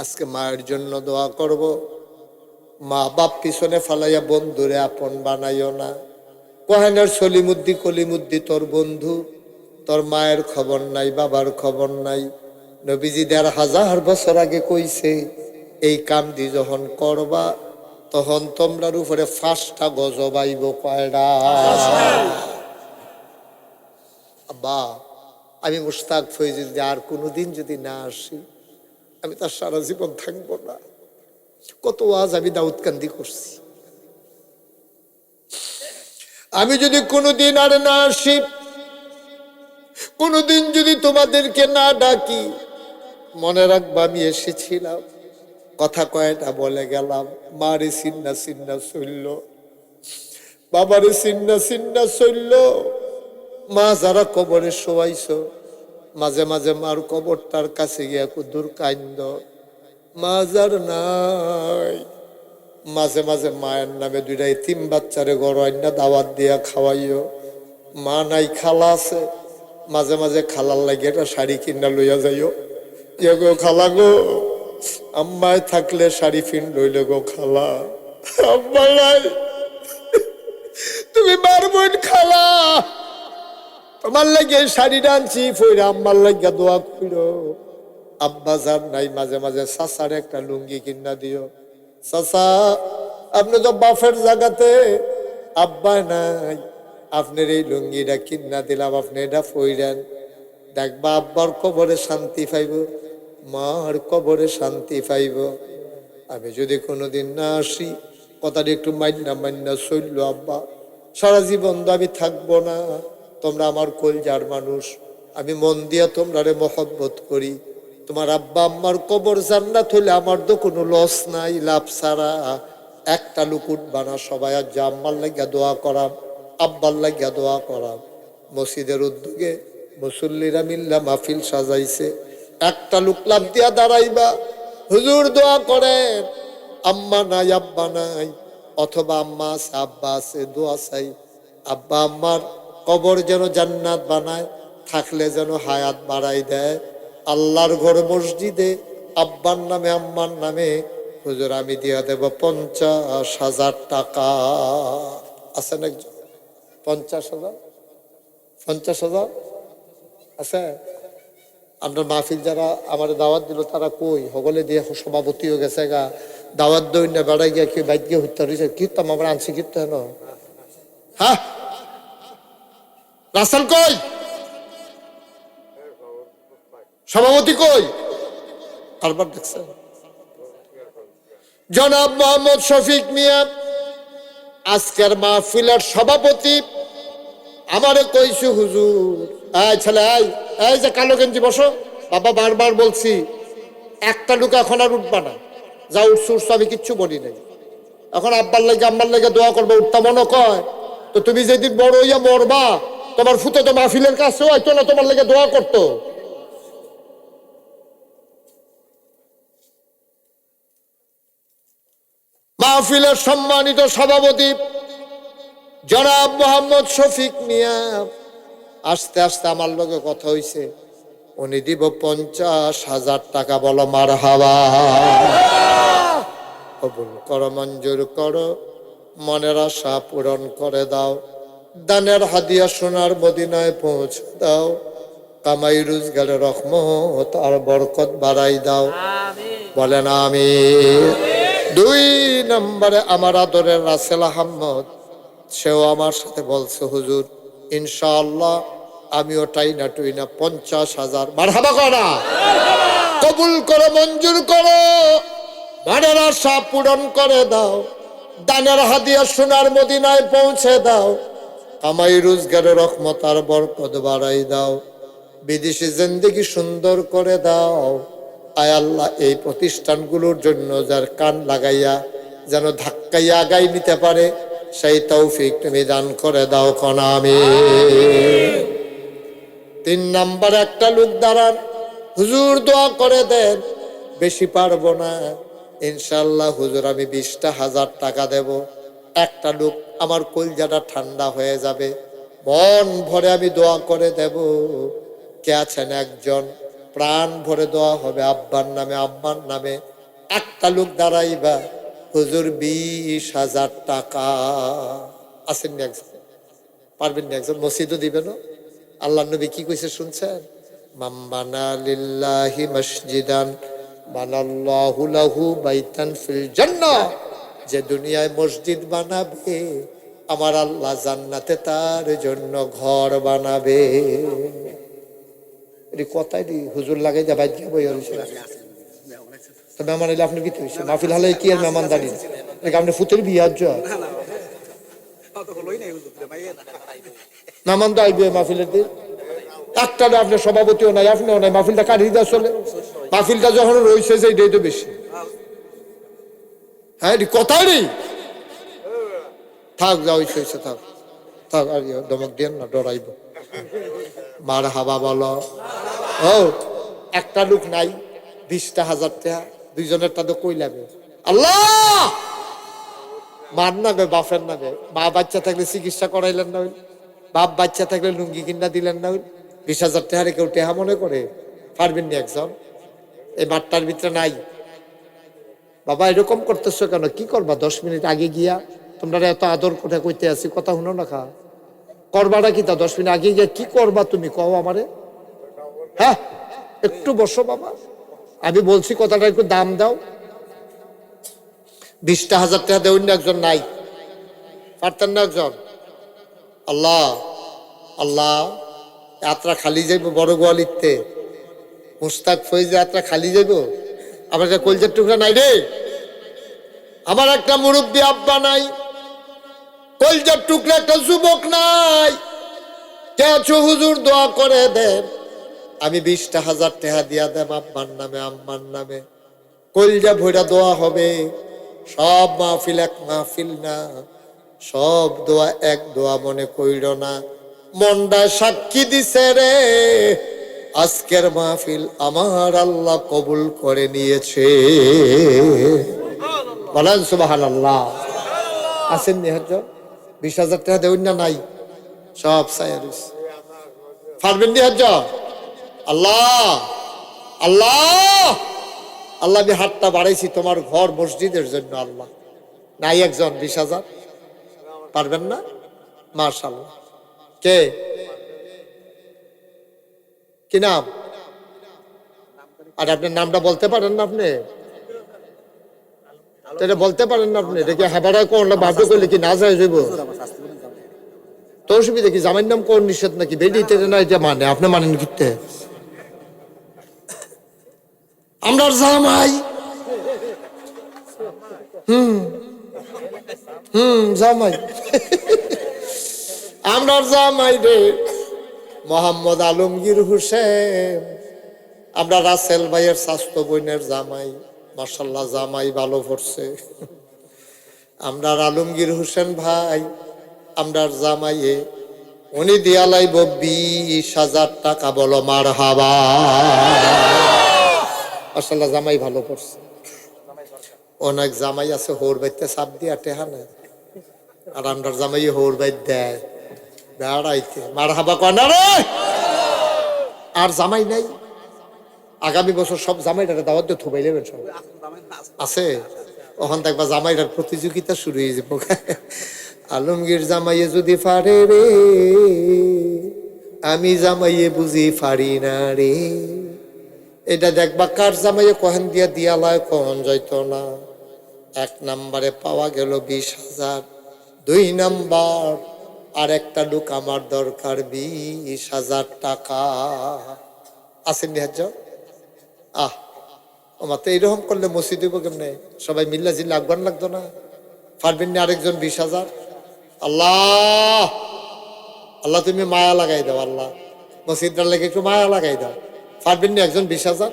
আজকে মায়ের জন্য দোয়া করব। মা বাপ পিছনে ফালাইয়া বন্ধুরে আপন বানাইও না। কোহেনের সলিমুদ্দি কলিমুদ্দি তোর বন্ধু, তোর মায়ের খবর নাই, বাবার খবর নাই। নবীজি ১৫০০ বছর আগে কইছে এই কাম দি যখন করবা তখন তোমরার উপরে ৫টা গজব আইব। কয়টা? আব্বা আমি মুশতাক ফয়েজি আর কোনোদিন যদি না আসি আমি তার সারা জীবন থাকবো না। কত ওয়াজ আমি দাউদকান্দি করছি, আমি যদি কোনোদিন আর না আসি, কোনোদিন যদি তোমাদেরকে না ডাকি, মনে রাখবা আমি এসেছিলাম, কথা কয়টা বলে গেলাম। মারে সিন্না সিন্না চলল, বাবারে সিন্না সিন্না চলল। মা যারা কবরে শোয়াইছ, মাঝে মাঝে মার কবরটার কাছে গিয়া কুদুর কান্দ। মা যার নাই, মাঝে মাঝে মায়ের নামে 2টা এতিম বাচ্চারে গড় আইনা দাওয়াত দিয়া খাওয়াইও। মা নাই, খালা আছে, মাঝে মাঝে খালার লাগে একটা শাড়ি কিনা লইয়া যাইও। গো খালা গো, আম্মায় থাকলে শাড়ি ফিন লইল গো খালা। আম্মা নাই, তুমি মারবন খালা, তোমার লাগে শাড়িটা আনছি, ফইরা আম্মার লাগে দোয়া করো। আব্বা যার নাই, মাঝে মাঝে চাচার একটা লুঙ্গি কিনা দিও। চাচা আপনি তো বাপের জায়গাতে আব্বা নাই, আপনার এই লুঙ্গিটা কিনা দিলাম, আপনি এটা পইরেন, দেখবা আব্বার কবরে শান্তি পাইব, মার কবরে শান্তি পাইব। আমি যদি কোনোদিন না আসি, কথাটা একটু মাইন্না মাইন্না চলল আব্বা, সারা জীবন তো আমি থাকবো না। তোমরা আমার কলজার মানুষ, আমি মন দিয়া তোমরারে মহব্বত করি। তোমার আব্বা আম্মার কবর জান্নাত হইলে আমার তো কোনো লস নাই, লাভ ছাড়া। একটা লুক উঠবা না, সবাই আজ আম্মার লাগিয়া দোয়া করাম, আব্বার লাগিয়া দোয়া করাম। মসজিদের উদ্যোগে মুসল্লিরা মিল্লা মাহফিল সাজাইছে, একটা লুক লাভ দিয়া দাঁড়াইবা, হুজুর দোয়া করেন, আম্মা নাই আব্বা নাই, অথবা আম্মা আছে আব্বা আছে, দোয়া চাই আব্বা আম্মার কবর যেন জান্নাত বানায়, থাকলে যেন হায়াত বাড়াই দেয়। আল্লাহর ঘর মসজিদে আব্বার নামে আম্মার নামে হুজুর আমি দিয়া দেব 50,000 টাকা। আছেন একজন? 50,000? 50,000 আছে? আপনার মাহফিল যারা আমার দাওয়াত দিল তারা কই? হগলে দিয়ে সভাপতি হয়ে গেছে গা, দাওয়াত দই না বেড়াই গিয়া কি বাইক গিয়ে হত্যা হয়েছে, কীর্তাম আমরা আনছি কীর্তন। হ্যাঁ রাসেল কই? সভাপতি কই? আরবার দেখছেন? জনাব মোহাম্মদ শফিক মিয়া আজকের মাহফিলের সভাপতি আমারে কইছে হুজুর, এই ছেলে এই যে কালো গেঞ্জি বসো, বাবা বারবার বলছি একটা লুকা এখন আর উঠবা না, যা উঠছো উঠছো, আমি কিচ্ছু বলি নাই। এখন আব্বার লাগে আম্মার লাগে দোয়া করবো, উঠতা মনে কয় তো তুমি যেদিন বড় হইয়া মরবা তোমার ফুতে তো মাহফিলের কাছে হয়তো না তোমার লাগে দোয়া করতো। মাহফিলের সম্মানিত সভাপতি জনাব মোহাম্মদ শফিক মিয়া আস্তে আস্তে আমার লগে কথা হইছে, উনি দিব 50,000 টাকা। বলো মারহাবা। কবুল করো, মঞ্জুর করো, মনের আশা পূরণ করে দাও, দানের হাদিয়া সোনার মদিনায় পৌঁছে দাও, কামাই রোজগারের রহমত আর বরকত বাড়াই দাও, বলেন আমিন। 2 নম্বরে আমার আদরের রাসেল আহমদ, সেও আমার সাথে বলছে হুজুর ইনশাআল্লাহ আমিও টাইনা টুইনা 50,000। মারহাবা করা, কবুল করো, মঞ্জুর করো, মনের আশা পূরণ করে দাও, দানের হাদিয়া সোনার মদিনায় পৌঁছে দাও, কামাই রোজগারের রহমত আর বরকত বাড়াই দাও, বিদেশি জিন্দেগি সুন্দর করে দাও। আয় আল্লাহ এই প্রতিষ্ঠানগুলোর জন্য যার কান লাগাইয়া যেন ধাক্কাইয়া আগাই নিতে পারে সেই তৌফিক তুমি দান করে দাও, কোন আমিন। 3 নম্বর একটা লোক দাঁড়ান, হুজুর দোয়া করে দেন, বেশি পারবো না, ইনশাল্লাহ হুজুর আমি 20,000 টাকা দেব। একটা লোক আমার কলজাটা ঠান্ডা হয়ে যাবে, মন ভরে আমি দোয়া করে দেব। কে আছেন একজন? প্রাণ ভরে দোয়া হবে আব্বার নামে আম্মার নামে। একটা লোক দাঁড়াইবা, হুজুর 20,000 টাকা। আসেন নি একজন? পারবেন না একজন? মসজিদও দিবেন। আল্লাহ নবী কি কইছে শুনছেন? মাম্বানা লিল্লাহি মসজিদান বানাল্লাহু লাহু বাইতান ফিল জান্নাহ। যে দুনিয়ায় মসজিদ বানাবে আমার আল্লাহ জান্নাতে তার জন্য ঘর বানাবে। এটি কথাই দি হুজুর লাগাই যা বাইক বই হয়েছে। তো মেহমান এলে আপনি কি হয়েছে? মাহফিল হলে কি আর মেহমান দাঁড়িয়ে আপনি ফুতের বিয়ে মেহমান তো আইবে মাহফিলের দিন। একটা আপনার সভাপতিও নাই, আপনিও নাই, মাহফিলটা কাটিয়ে দেওয়া চলে। মাহফিলটা যখন রয়েছে যে এটাই তো বেশি। হ্যাঁ এটি কথাই নেই। থাক যা হয়েছে হয়েছে, থাক থাক, আর দমক দিয়ে না, ডরাইব। মার হাবা বলো। ও একটা লোক নাই, 20,000 টাকা, দুইজনের তা তো কই লাগে। আল্লাহ মার নামে বাপের নামে, মা বাচ্চা থাকলে চিকিৎসা করাইলেন না, বাপ বাচ্চা থাকলে লুঙ্গি কিনা দিলেন না, 20,000 টাকা কেউ টেহা মনে করে? পারবেন নি একজন? এই মাঠটার ভিতরে নাই। বাবা এরকম করতেছো কেন? কি করবা? 10 মিনিট আগে গিয়া তোমরা এত আদর করে কইতে আছি, কথা শুনো না, খা করবাটা কি তা? 10 মিনিট আগে গিয়া কি করবা তুমি কও আমারে? হ্যাঁ একটু বসো বাবা, আমি বলছি কথাটা একটু দাম দাও। 20,000 টাকা দেউন না একজন নাই, পারতেন না একজন? আল্লাহ আল্লাহ, যাত্রা খালি যাইব বড় গোয়ালিতে, মুস্তাক ফৈজ যাত্রা খালি যাইব। আমার একটা কলজার টুকরা নাই রে, আমার একটা মুরব্বী আব্বা নাই, কলজার টুকরা একটা যুবক নাই। কে আছো হুজুর, দোয়া করে দেন, আমি 20,000 টাকা দিয়া দেব আব্বার নামে আম্মার নামে, কলজা ভইরা দোয়া হবে। সব মাহফিল এক মাহফিল না, সব দোয়া এক দোয়া মনে কইর না। মনটা সাক্ষী দিছে রে, আজকের মাহফিল আমার আল্লাহ কবুল করে নিয়েছে। বলেন সুবহানাল্লাহ। আছেন নি হজ? 20,000 টাকা দেউন না নাই? সব সায়ারিস পারবেন নি হজ? আল্লাহ আল্লাহ আল্লাহ, আমি হাতটা বাড়াইছি তোমার ঘর মসজিদের জন্য। আল্লাহ, নাই একজন 20,000 পারবেন না? মাশাআল্লাহ। কে, কি নাম? আর আপনার নামটা বলতে পারেন না? আপনি এটা বলতে পারেন না? আপনি দেখে হেবারা কোনটা ভাবতে করলে কি না যায় যাইব? তো অসুবিধা কি? জামাইয়ের নাম কোন নিষেধ নাকি? বেডিতে না, এটা মানে আপনি মানেন কিতে? আমরা জামাই, জামাই, আমরা জামাই রে মোহাম্মদ আলমগীর হোসেন, আমরা রাসেল ভাইয়ের স্বাস্থ্য বোনের জামাই। মাশাআল্লাহ, জামাই ভালো পড়ছে। আমরা আলমগীর হোসেন ভাই, আমরা জামাইয়ে উনি দিয়া লাইব 20,000 টাকা। বলো মারহাবা। মাশাআল্লাহ, জামাই ভালো পড়ছে। অনেক জামাই আছে হোর বাইতে চাপ দিয়া টেহা না, আর আমরা জামাই হোর বাইত দেয় বেড়াইতে। মারহাবা কয় না রে? আর জামাই নাই? আগামী বছর সব জামাইটারে দাওয়াত দিয়ে থুবাই নেবেন। সব আছে, ওখান দেখবা জামাইটার প্রতিযোগিতা শুরু হয়ে যাবো। আলমগীর জামাইয়ে যদি পারে রে, আমি জামাইয়ে বুঝি পারি না রে। এটা দেখবা কার জামাইয়ে কহেন দিয়া দিয়ালায় কখন যাইতো না। 1 নম্বরে পাওয়া গেল 20,000, 2 নাম্বার আর একটা লোক আমার দরকার 20,000 টাকা। আসেন নিহাজ? আমার তো এইরকম করলে মসজিদ হইব কেমনে? সবাই মিল্লা জিল্লা আগুয়ান লাগতো না? পারবেন না আরেকজন 20,000? আল্লাহ আল্লাহ, তুমি মায়া লাগাই দাও। আল্লাহ, মসজিদটার লেগে একটু মায়া লাগাই দাও। পারবেন না একজন 20,000?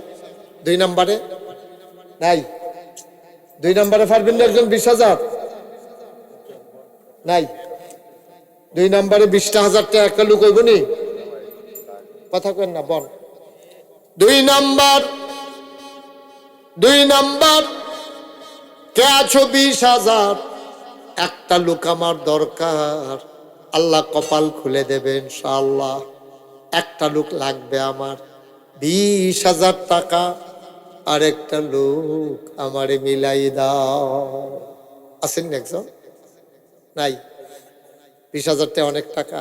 2 নম্বরে নাই? 2 নম্বরে পারবেন না একজন 20,000? নাই? 2 নম্বরে 20,000 টাকা একটা লোক হইব নি? কথা কেন না বল। 2 নম্বর কে আছো? 20,000 একটা লোক আমার দরকার। আল্লাহ কপাল খুলে দেবে ইনশাআল্লাহ। একটা লোক লাগবে আমার, 20,000 টাকা। আর একটা লোক আমারে মিলাই দাও। আছেন একজন? নাই? 20,000 টাকা অনেক টাকা।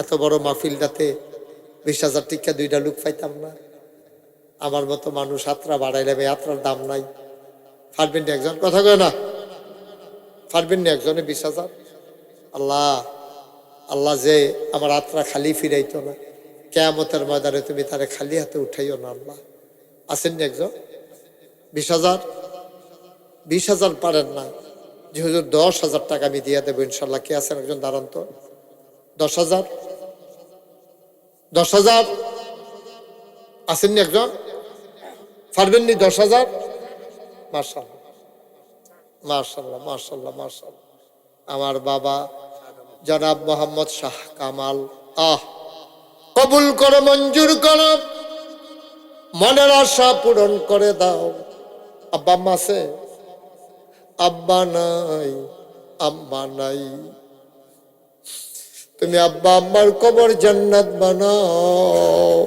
এত বড় মাহফিলটাতে 20,000 টাকা 2টা লোক পাইতাম না? আমার মতো মানুষ হাতরা বাড়াইলে যাত্রার দাম নাই। পারবেন না একজন? কথা কয় না? পারবেন না একজনে 20,000? আল্লাহ আল্লাহ, যে আমার হাতরা খালি ফিরাইতো না, কিয়ামতের ময়দানে তুমি তারে খালি হাতে উঠাইও না। আল্লাহ, আসেন না একজন? 20,000? 20,000 পারেন না? যে হুজুর 10,000 টাকা আমি দিয়ে দেবো ইনশাল্লাহ। কে আছেন একজন? দাঁড়ান তো। 10,000? 10,000 আসেননি একজন? পারবেন নি 10,000? মাশাআল্লাহ মাশাআল্লাহ মাশাআল্লাহ মাশাআল্লাহ। আমার বাবা জনাব মোহাম্মদ শাহ কামাল, কবুল করো, মঞ্জুর করো, মনের আশা পূরণ করে দাও। আব্বা আম্মা আছে? আব্বা নাই, আম্মা নাই। তুমি আব্বা আম্মার কবর জান্নাত বানাও।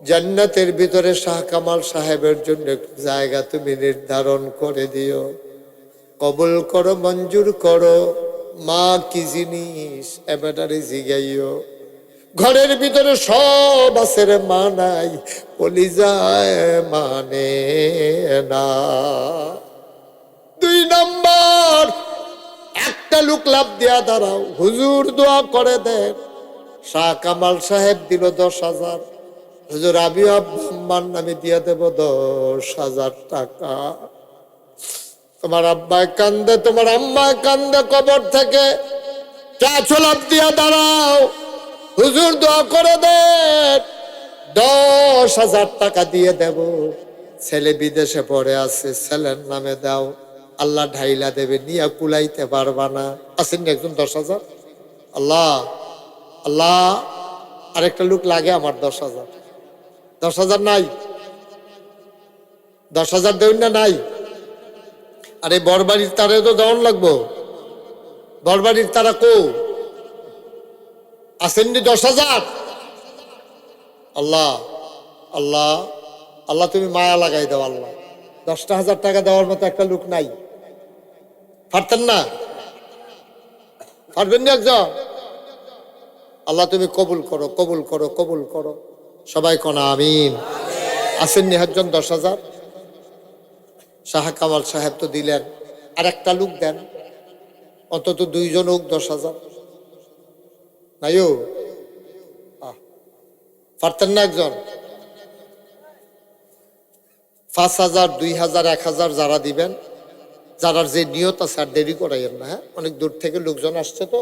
জান্নাতের ভিতরে শাহ কামাল সাহেবের জন্য একটু জায়গা তুমি নির্ধারণ করে দিও। কবুল করো, মঞ্জুর করো। মা কি জিনিস এবারে জিগাইও। ঘরের ভিতরে সব আছে রে, মা নাই, কলিজায় মানে না। 2 2 নম্বর, একটা লোক লাভ দিয়া দাঁড়াও, হুজুর দোয়া করে দেন। শাহ কামাল সাহেব দিল 10,000। হুজুর আমিও আব্বার নামে দিয়ে দেব 10,000 টাকা। তোমার আব্বায় কান্দে, তোমার আম্মায় কান্দে কবর থেকে, লাভ দিয়া দাঁড়াও, হুজুর দোয়া করে দেন, 10,000 টাকা দিয়ে দেব। ছেলে বিদেশে পড়ে আছে, ছেলের নামে দাও, আল্লাহ ঢাইলা দেবে, নিয়ে কুলাইতে পারবা না। আসেন একজন 10,000? আল্লাহ আল্লাহ, আরেকটা লোক লাগে আমার 10,000। 10,000 নাই? 10,000 দেউন না? নাই? আরে বরবাড়ির তারে তো দেওয়ান লাগবো। বরবাড়ির তারা কো আসেননি? 10,000? আল্লাহ আল্লাহ আল্লাহ, তুমি মায়া লাগাই দাও আল্লাহ। 10,000 টাকা দেওয়ার মতো একটা লোক নাই? পারতেন না? পারবেন না একজন? আল্লাহ তুমি কবুল করো, কবুল করো, কবুল করো। সবাই কোন আমিন। আসেননি একজন 10,000? শাহ কামাল সাহেব তো দিলেন, আর একটা লোক দেন, অন্তত 2 জন হোক 10,000। নাইও? পারতেন না একজন? 5,000, 2,000, 1,000 যারা দিবেন, যারা যে নিয়ত আছে, আর দেরি করাইয়েন না। হ্যাঁ, অনেক দূর থেকে লোকজন আসছে তো,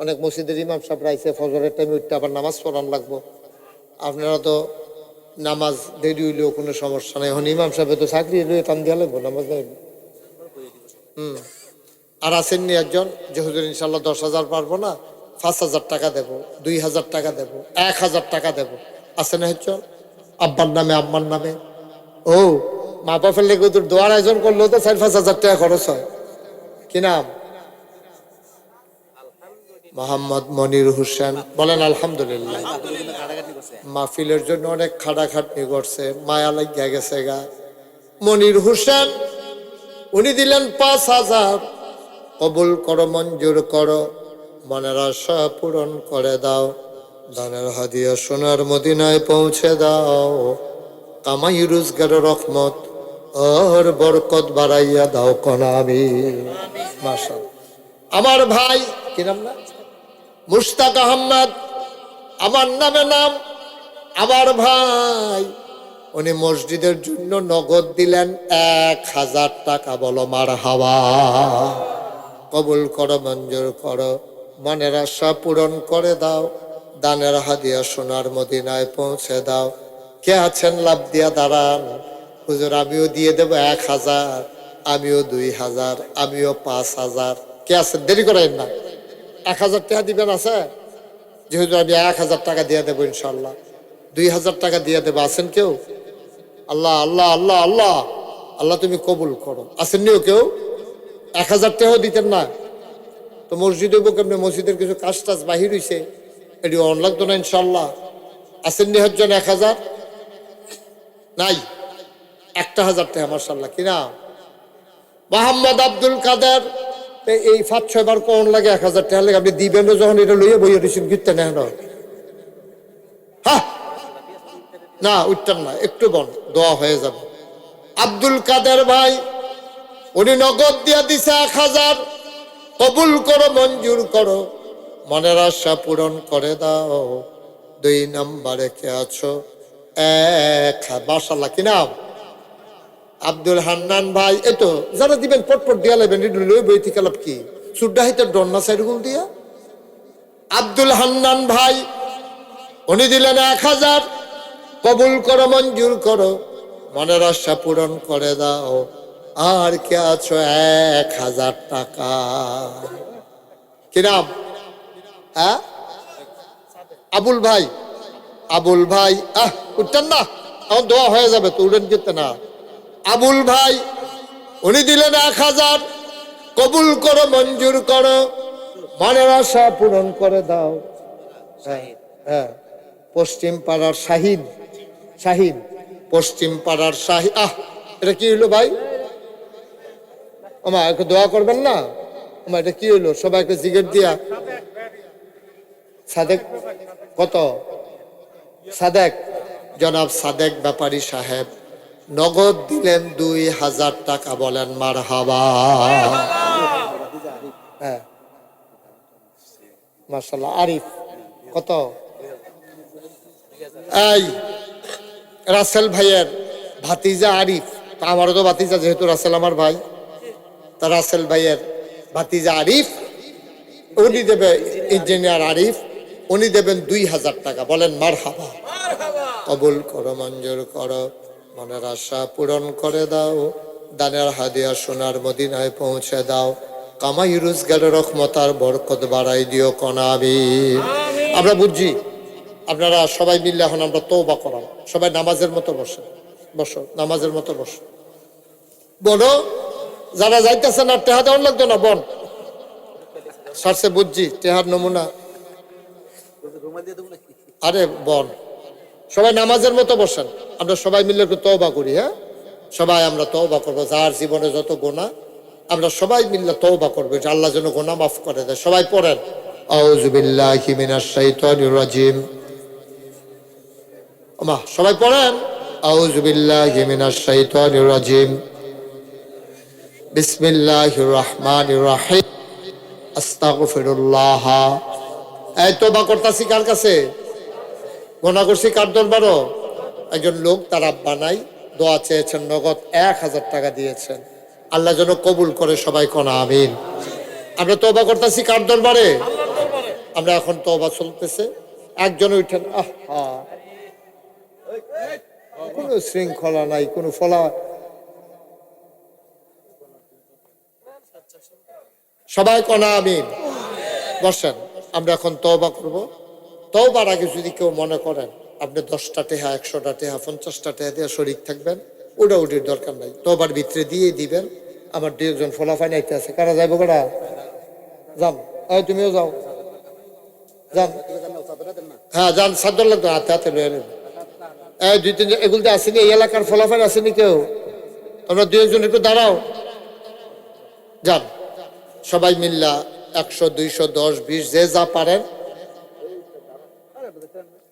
অনেক মসজিদের ইমাম সাহেব রাইছে, ফজরের টাইমে উঠতে আবার নামাজ পড়ান লাগবো। আপনারা তো নামাজ দেরি হইলেও কোনো সমস্যা নেই। এখন ইমাম সাহেব তো চাকরি হইলেও টান দিয়া লাগবো, নামাজ নেই। আর আসেননি একজন যে হুজুর ইনশাল্লাহ 10,000 পারবো না, 5,000 টাকা দেবো, 2,000 টাকা দেবো, 1,000 টাকা দেবো। আসেন একজন আব্বার নামে, আম্মার নামে। ও মা বাপের লেগে তোর দোয়ার আয়োজন করলেও তো 4-5,000 টাকা খরচ হয়। কি নাম? মোহাম্মদ মনির হোসেন। বলেন আলহামদুলিল্লাহ। মাহফিলের জন্য অনেক খাটাখাটনি করছে, মায়া লাগিয়া গেছে গা। মনির হোসেন উনি দিলেন 5,000। কবুল করো, মঞ্জুর করো, মনের আশা পূরণ করে দাও, দানের হাদিয়া সোনার মদিনায় পৌঁছে দাও, কামাই রোজগার রহমত আর বরকত বাড়াইয়া দাও কোন আমিন। মাশাআল্লাহ। আমার ভাই কি নাম? না মুশতাক আহমদ, আমার নামে নাম। আমার ভাই উনি মসজিদের জন্য নগদ দিলেন 1,000 টাকা। বলো মারহাবা। কবুল করো, মঞ্জুর করো, মনের আশা পূরণ করে দাও, দানের হাদিয়া সোনার মদিনায় পৌঁছে দাও। কে আছেন লাভ দিয়া দাঁড়ান? হুজুর আমিও দিয়ে দেবো 1,000, আমিও 2,000, আমিও 5,000। কে আছেন? দেরি করেন না। 1,000 টাকা দিবেন? আছে? যে হুজুর আমি 1,000 টাকা দিয়ে দেবো ইনশাল্লাহ, 2,000 টাকা দিয়ে দেবো। আছেন কেউ? আল্লাহ আল্লাহ আল্লাহ আল্লাহ আল্লাহ তুমি কবুল করো। আসেননিও কেউ? 1,000 টাকাও দিতেন না তো মসজিদে কেমনি? মসজিদের কিছু কাজ টাজ বাহির হইছে, এটি অন লাগতো না ইনশাল্লাহ। আসেননি হচ্ছেন 1,000? নাই? 1,000 টাকা মাশাআল্লাহ। কিনা মোহাম্মদ আব্দুল কাদের, এই 5-6 বার কোন লাগে 1,000 টাকা লাগে। আপনি দিবেন যখন এটা লইয়া বইয়া দিচ্ছেন গিরতে নেন। হ্যাঁ না উঠতেন না, একটু বন, দোয়া হয়ে যাবে। আব্দুল কাদের ভাই উনি নগদ দিয়া দিছে 1,000। কবুল করো, মঞ্জুর করো, মনের আশা পূরণ করে দাও। 2 নম্বরে কে আছো? মাশাআল্লাহ। কি নাম? আব্দুল হান্নান ভাই। এই তো যারা দিবেন পটপট দিয়া লাগবেন, বই থেকে লাভ কি? সুড্ডাহিতে ডন্না সাইডগুল দিয়া। আব্দুল হান্নান ভাই উনি দিলেন 1,000। কবুল করো, মঞ্জুর করো, মনের আশা পূরণ করে দাও। আর কে আছো? 1,000 টাকা। কি নাম? হ্যাঁ আবুল ভাই। আবুল ভাই উঠতেন না, এখন দোয়া হয়ে যাবে তো, উঠেন কিন্তু না। আবুল ভাই উনি দিলেন 1,000। কবুল করো, মঞ্জুর করো, মনের আশা পূরণ করে দাও। হ্যাঁ পশ্চিম পাড়ার শাহিন, শাহিন পশ্চিম পাড়ার শাহিন। এটা কি হইলো ভাই? ওমা একটু দোয়া করবেন না? ওমা এটা কি হইলো? সবাইকে জিগেট দিয়া। সাদেক কত? সাদেক, জনাব সাদেক ব্যাপারী সাহেব নগদ দিলেন 2000 টাকা, বলেন মারহাবা। হ্যাঁ মাশাআল্লাহ। আরিফ কত? এই রাসেল ভাইয়ের ভাতিজা আরিফ, আমারও তো ভাতিজা, যেহেতু রাসেল আমার ভাই, তা রাসেল ভাইয়ের ভাতিজা আরিফ, উনি দেবে, ইঞ্জিনিয়ার আরিফ, উনি দেবেন 2000 টাকা, বলেন মারহাবা। কবুল করো, মঞ্জুর করো, মনের আশা পূরণ করে দাও, দানের হাদিয়া সোনার মদিনায় পৌঁছে দাও, কামাই রোজগারের রহমত আর বরকত বাড়াই দিও কনাবি। আমরা বুঝছি আপনারা সবাই মিললে এখন আমরা তওবা করাম। সবাই নামাজের মতো বসে, বসো নামাজের মতো বসো, বলো যারা যাইতেছেন আর টেহা দেওয়ার লাগতো না, বন সারছে বুঝছি টেহার নমুনা, আরে বন সবাই নামাজের মতো বসেন, আমরা সবাই মিলে একটু তওবা করি। হ্যাঁ সবাই আমরা তওবা করবো, যার জীবনে যত গুনাহ আমরা সবাই মিলে তওবা করবো, যে আল্লাহ যেন গুনাহ মাফ করে দেয়। সবাই পড়েন, আউযু বিল্লাহি মিনাশ শাইতানির রাজিম। আমা সবাই পড়েন, আউযু বিল্লাহি মিনাশ শাইতানির রাজিম, বিসমিল্লাহির রহমানির রহিম, আস্তাগফিরুল্লাহ। এই তওবা করতেছি কার কাছে? গুনাহ করছি কার দরবারও? একজন লোক তার আব্বা নাই, দোয়া চেয়েছেন, নগদ 1000 টাকা দিয়েছেন, আল্লাহ যেন কবুল করে, সবাই কোন আমিন। আমরা তওবা করতেছি কার দরবারে? আমরা এখন তওবা চলতেছে, একজন উঠেন, আহা কোনো শৃঙ্খলা নাই, কোনো ফলা, সবাই কোন আমিন। বসেন, আমরা এখন তওবা করব। তওবার আগে যদি কেউ মনে করেন আপনি 10টা টেহা, 100টা টেহা, 50টা টেহা দিয়ে শরীক থাকবেন, ওটা উঠির দরকার নাই, তওবার ভিতরে দিয়ে দিবেন। আমার 2 জন ফলাফাই নাইতে আছে, কারা যাইব? কারা যান? তুমিও যাও, যান। হ্যাঁ যান, সাদ্দর লাগতো, হাতে হাতে লয়ে নেন। 2-3 এগুলোতে আসেনি, এই এলাকার ফলাফাই আসেনি কেউ? তোমরা 2-1 একটু দাঁড়াও, যান সবাই মিল্লা 100, 200, 10, 20 যে যা পারেন।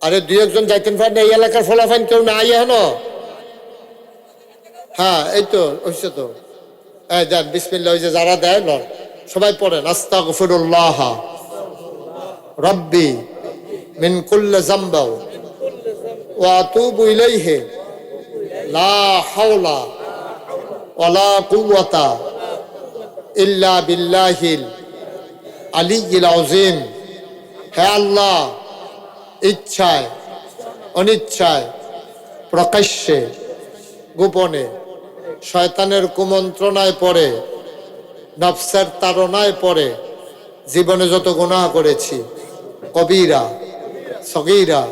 আরে 2-1 যাইতেন পারেন, এই এলাকার ফলাফাইন কেউ না আইয়া হলো? হ্যাঁ এই তো হইছে তো, যান বিসমিল্লাহ। ওই যে যারা দেয় লন, সবাই পড়েন, আস্তাগফিরুল্লাহ রাব্বি মিন কুল্লি যামবি ওয়া আতুবু ইলাইহি লা হাওলা ওয়ালা কুওয়াতা ইল্লা বিল্লাহিল আলিয়্যিল আযীম। হে আল্লাহ, ইচ্ছায় অনিচ্ছায়, প্রকাশ্যে গোপনে, শয়তানের কুমন্ত্রণায় পড়ে, নফসের তাড়নায় পড়ে জীবনে যত গুনাহ করেছি, কবিরা সগীরা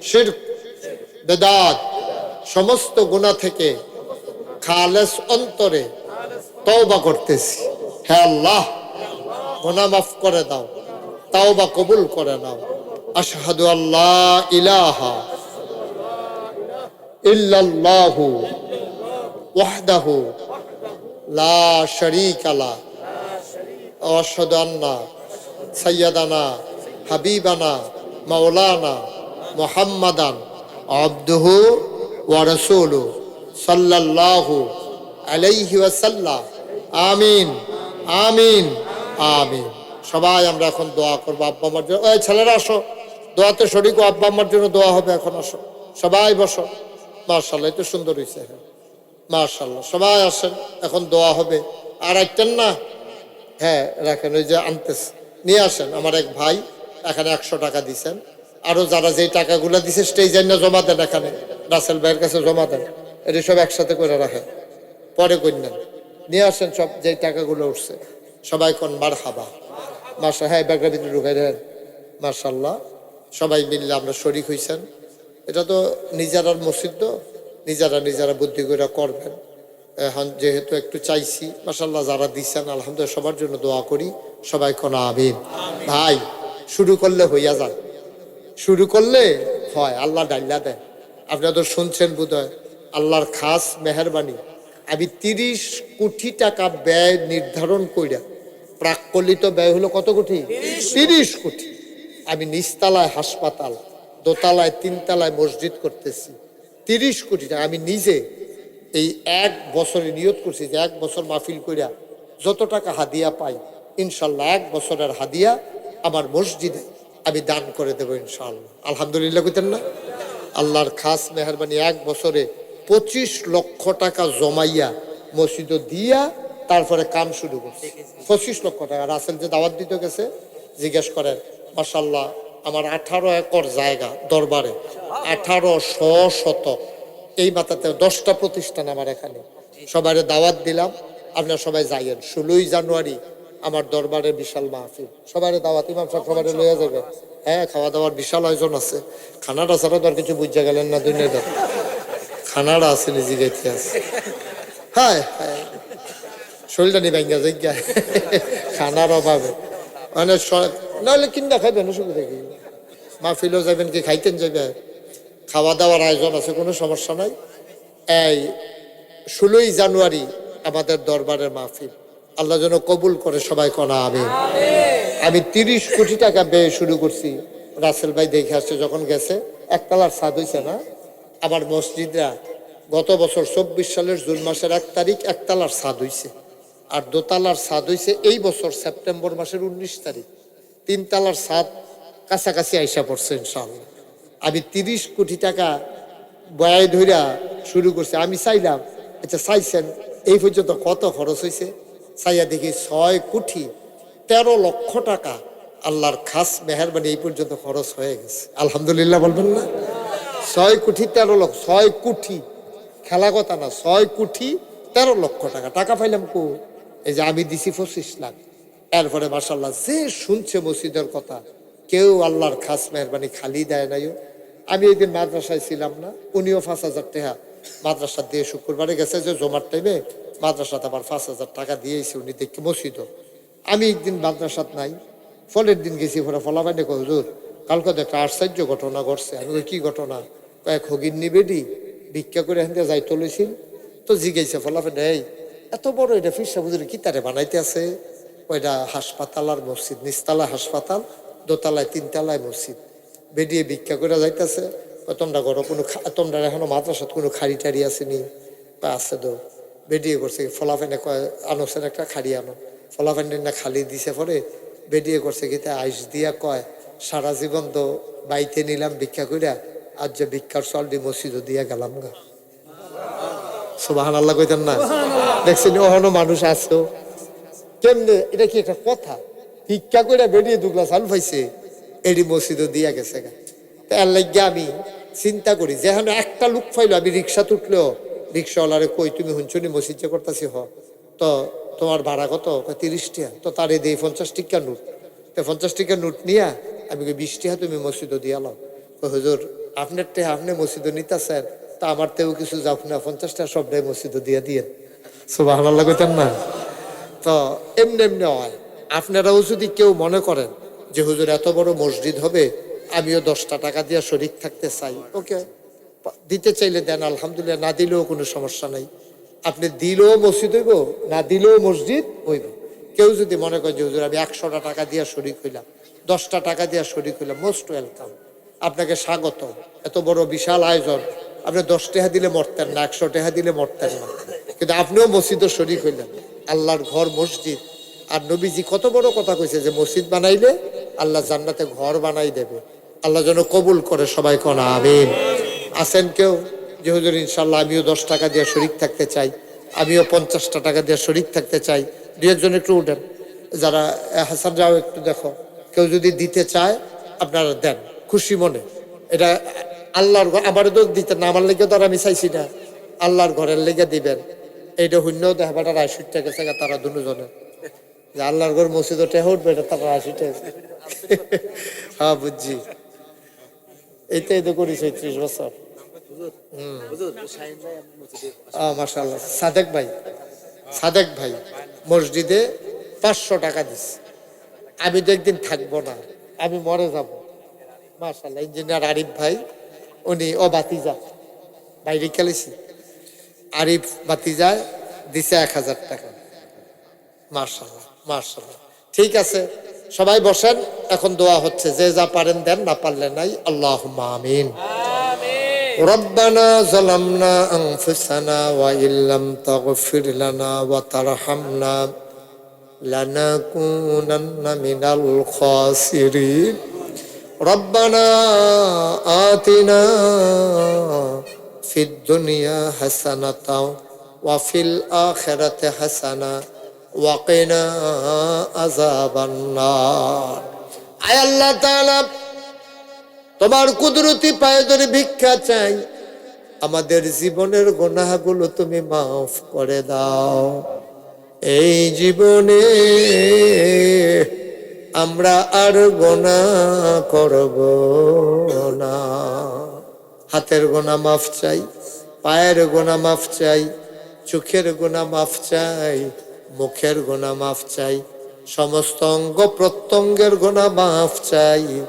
শিরক বেদাত, সমস্ত গুনাহ থেকে খালেস অন্তরে তওবা করতেছি। হে আল্লাহ, গুনাহ মাফ করে দাও, তওবা কবুল করে নাও। আশহাদু আল্লা ইলাহা ইল্লাল্লাহু ওয়াহদাহু লা শারীকা লাহু ওয়া আশহাদু আন্না সাইয়্যিদানা হাবিবানা মাওলানা মুহাম্মাদান আবদুহু ওয়া রাসূলুহু সাল্লাল্লাহু আলাইহি ওয়াসাল্লাম। আমিন আমিন আমিন। সবাই আমরা এখন দোয়া করবো আব্বা আম্মার জন্য। ওই ছেলেরা আসো, দোয়াতে শরীক, আব্বা আম্মার জন্য দোয়া হবে এখন। আসো সবাই বসো। মাশাআল্লাহ, এত সুন্দর হয়েছে। হ্যাঁ মাশাআল্লাহ, সবাই আসেন, এখন দোয়া হবে। আর একটেন না? হ্যাঁ রাখেন, ওই যে আনতেছে, নিয়ে আসেন। আমার এক ভাই এখানে 100 টাকা দিচ্ছেন, আরো যারা যেই টাকাগুলো দিছে স্টেজে না জমা দেন, এখানে রাসেল ভাইয়ের কাছে জমা দেন। এটা সব একসাথে করে রাখেন, পরে কন্যান নিয়ে আসেন সব যেই টাকাগুলো উঠছে। সবাই কোন মারহাবা। মাশা, হ্যাঁ ব্যাগের ভিতরে ঢুকাই দেন। মাশাআল্লাহ, সবাই মিললে আমরা শরীক হইছেন। এটা তো নিজেরার মসজিদ, তো নিজেরা বুদ্ধি করে করবেন। এখন যেহেতু একটু চাইছি, মাশাআল্লাহ যারা দিচ্ছেন আলহামদুলিল্লাহ, সবার জন্য দোয়া করি। সবাই কোন আমিন। ভাই শুরু করলে হইয়া যান, শুরু করলে হয়, আল্লাহ ডাইলা দেন। আপনারা তো শুনছেন বোধহয়, আল্লাহর খাস মেহেরবানি। আমি 30 কোটি টাকা ব্যয় নির্ধারণ কইরা, প্রাক্কলিত ব্যয় হলো কত কোটি? 30 কোটি। আমি নিচতলায় হাসপাতাল, দোতলায় 3 তলায় মসজিদ করতেছি। 30 কোটি টাকা আমি নিজে এই 1 বছরে নিয়ত করছি যে 1 বছর মাহফিল কইরা যত টাকা হাদিয়া পাই ইনশাল্লাহ 1 বছরের হাদিয়া আমার মসজিদে আমি দান করে দেবো ইনশাল্লাহ। আলহামদুলিল্লাহ কইতেন না? আল্লাহর খাস মেহরবানি 1 বছরে 25 লক্ষ টাকা জমাইয়া মসজিদে দিয়া তারপরে কাম শুরু করছে। 25 লক্ষ টাকা। রাসেল যে দাওয়াত দিতে গেছে জিজ্ঞেস করেন, মাশাল্লাহ আমার 18 একর জায়গা দরবারে, 1800 শতক, এই মাথাতে 10টা প্রতিষ্ঠান আমার এখানে, সবাই দাওয়াত দিলাম, আপনারা সবাই যাইয়েন। 16ই জানুয়ারি আমার দরবারে বিশাল মাহফিল, সবাই দাওয়াত, ইমাম সাহেব সবাই লইয়া যাবে। হ্যাঁ, খাওয়া দাওয়ার বিশাল আয়োজন আছে। খানাটা ছাড়া তো আর কিছু বুঝা গেলেন না দুনিয়াতে, খানাটা আছে নিজে গাইতে আছে। হ্যাঁ হ্যাঁ, শরীরটা নি ব্যাঙ্গা জায়গা খানার অভাবে, মানে নাহলে কিনা খাইবেন অসুবিধা কি? মাহফিলও যাবেন কি খাইতেন যাবে, খাওয়া দাওয়ার আয়োজন আছে, কোনো সমস্যা নাই। এই 16ই জানুয়ারি আমাদের দরবারের মাহফিল, আল্লাহ যেন কবুল করে, সবাই কনা আমি। আমি 30 কোটি টাকা ব্যয় শুরু করছি। রাসেল ভাই দেখে আসছে যখন গেছে, একতলার ছাদ হয়েছে না আমার মসজিদরা। গত বছর 24 সালের জুন মাসের 1 তারিখ একতলার ছাদ হয়েছে, আর দোতলার ছাদ হয়েছে এই বছর সেপ্টেম্বর মাসের 19 তারিখ। 3 তলার ছাদ কাছাকাছি আইসা পড়ছে ইনশাআল্লাহ। আমি 30 কোটি টাকা বয়াই ধইরা শুরু করছি। আমি চাইলাম, আচ্ছা চাইছেন এই পর্যন্ত কত খরচ হয়েছে? চাইয়া দেখি 6 কোটি 13 লক্ষ টাকা আল্লাহর খাস মেহরবানি এই পর্যন্ত খরচ হয়ে গেছে। আলহামদুলিল্লাহ বলবেন না? 6 কোটি 13 লক্ষ, 6 কোটি, খেলা কথা না, 6 কোটি 13 লক্ষ টাকা। টাকা পাইলাম কো? এই যে আমি দিছি 25 লাখ। এরপরে মাশাআল্লাহ যে শুনছে মসজিদের কথা, কেউ আল্লাহর খাস মেহরবানি খালি দেয় নাইও। আমি এই দিন মাদ্রাসায় ছিলাম না, উনিও 5,000 টাকা মাদ্রাসা দিয়ে শুক্রবারে গেছে যে জমার টাইমে মাদ্রাসাতে আবার 5,000 টাকা দিয়েছে উনি দেখি মসজিদও। আমি একদিন মাদ্রাসাত নাই, ফলের দিন গেছি, পরে ফলাফাইনে কই হুজুর কালকে তো একটা আশ্চর্য ঘটনা ঘটছে। আমি কি ঘটনা? কয়েক হগির নিবেডি ভিক্ষা করে এখান থেকে যাইতে লইছিল, তো জিজ্ঞাসা ফলাফাইনে, এই এত বড় এটা ফিরসা হুজুর কি তারে বানাইতে আছে? ওইটা হাসপাতাল আর মসজিদ, নিচতলায় হাসপাতাল, দোতলায় 3 তলায় মসজিদ। বেরিয়ে ভিক্ষা করে যাইতেছে, তোমরা ঘরে কোনো তোমরা এখনো মাদ্রাসাত কোনো খাড়ি টাড়ি আসেনি? আছে তো। বেরিয়ে করছে ফলাফাইনে কয় আনোসেন একটা খাড়ি আনো, ফলাফাইনে না খালি দিছে। পরে বেরিয়ে করছে কি আইস দিয়া কয়, সারা জীবন তো বাইতে নিলাম ভিক্ষা কইরা, আজ যে ভিক্ষার চলটি মসজিদও দিয়া গেলাম গা। সুবহানাল্লাহ কইতেন না? দেখছেন ওখানে মানুষ আসতো কেমনে? এটা কি একটা কথা? ভিক্ষা কইরা বেরিয়ে 2 গ্লাস আলু পাইছে, এটি মসজিদও দিয়া গেছে গা। তো এর লাগিয়ে আমি চিন্তা করি, যেখানে একটা লোক পাইলো, আমি রিক্সা তুটলেও রিক্সাওয়ালারে কই, তুমি হুঞ্চনি মসজিদ যে করতেছি, হ তো তোমার ভাড়া কত? 30 টাকা। তো তারে দিই 50 টাকা নোট। তো 50 টাকা নোট নিয়া আমি 20 টাকা তুমি মসজিদও দিয়ালাম। হুজুর আপনার টেহা আপনি মসজিদও নিতেছেন, তা আমার তেও কিছু যাও না, 50 টাকা সবটাই মসজিদও দিয়া দিয়ে। সুবহানাল্লাহ কইতেন না? তো এমনি এমনি হয়। আপনারাও যদি কেউ মনে করেন যে হুজুর এত বড় মসজিদ হবে, আমিও 10টা টাকা দিয়ে শরীক থাকতে চাই, ওকে, দিতে চাইলে দেন, আলহামদুলিল্লাহ। না দিলেও কোনো সমস্যা নাই। আপনি দিলেও মসজিদ হইব, না দিলেও মসজিদ হইব। কেউ যদি মনে করে যে হুজুর আমি 100টা টাকা দিয়ে শরীক হইলাম, 10টা টাকা দিয়ে শরীক হইলাম, মোস্ট ওয়েলকাম, আপনাকে স্বাগত। এত বড় বিশাল আয়োজন, আপনি 10 টাকা দিলে মরতেন না, 100 টাকা দিলে মরতেন না, কিন্তু আপনিও মসজিদও শরীক হইলেন। আল্লাহর ঘর মসজিদ। আর নবীজি কত বড় কথা কইছে যে মসজিদ বানাইলে আল্লাহ জান্নাতে ঘর বানাই দেবে। আল্লাহ যেন কবুল করে, সবাই কোন আমিন। আছেন কেউ যে হুজুর ইনশাল্লাহ আমিও 10 টাকা দিয়ে শরীক থাকতে চাই, আমিও 50টা টাকা দিয়ে শরীক থাকতে চাই? 2-1 একটু উঠেন। যারা হাসান যাও একটু দেখো, কেউ যদি দিতে চায় আপনারা দেন খুশি মনে। এটা আল্লাহর ঘর, আমার তো দিতে না, আমার লেগে তো আর আমি চাইছি না, আল্লাহর ঘরের লেগে দিবেন। এইটা শূন্য দেখাবাটার 80 টাকা গেছে তারা দুজনে, যে আল্লাহর ঘর মসজিদ ওঠে উঠবে, এটা তারা 80 টাকা। হ্যাঁ বুঝছি, এইটাই তো করি 36 বছর। মাশাআল্লাহ। সাদেক ভাই মসজিদে 500 টাকা দিচ্ছে। আমি তো একদিন থাকবো না, আমি মরে যাব। মাশাআল্লাহ। ইঞ্জিনিয়ার আরিফ ভাই, উনি বাতিজা বাইরে খেলেছি, আরিফ বাতিজায় দিছে 1000 টাকা। মাশাআল্লাহ মাশাআল্লাহ। ঠিক আছে, সবাই বসেন, এখন দোয়া হচ্ছে, যে যা পারেন দেন, না পারলে নাই। আল্লাহুম্মা আমিন। ربنا ظلمنا أنفسنا وإن لم تغفر لنا وترحمنا لنكونن من الخاسرين ربنا آتنا في الدنيا حسنة وفي الآخرة حسنة وقنا عذاب النار আয় আল্লাহ তাআলা তোমার কুদরতি পায়ে ধরে ভিক্ষা চাই আমাদের জীবনের গুনাহগুলো তুমি মাফ করে দাও এই জীবনে আমরা আর গুনাহ করব না হাতের গুনাহ মাফ চাই পায়ের গুনাহ মাফ চাই চোখের গুনাহ মাফ চাই মুখের গুনাহ মাফ চাই সমস্ত অঙ্গ প্রত্যঙ্গের গুনাহ মাফ চাই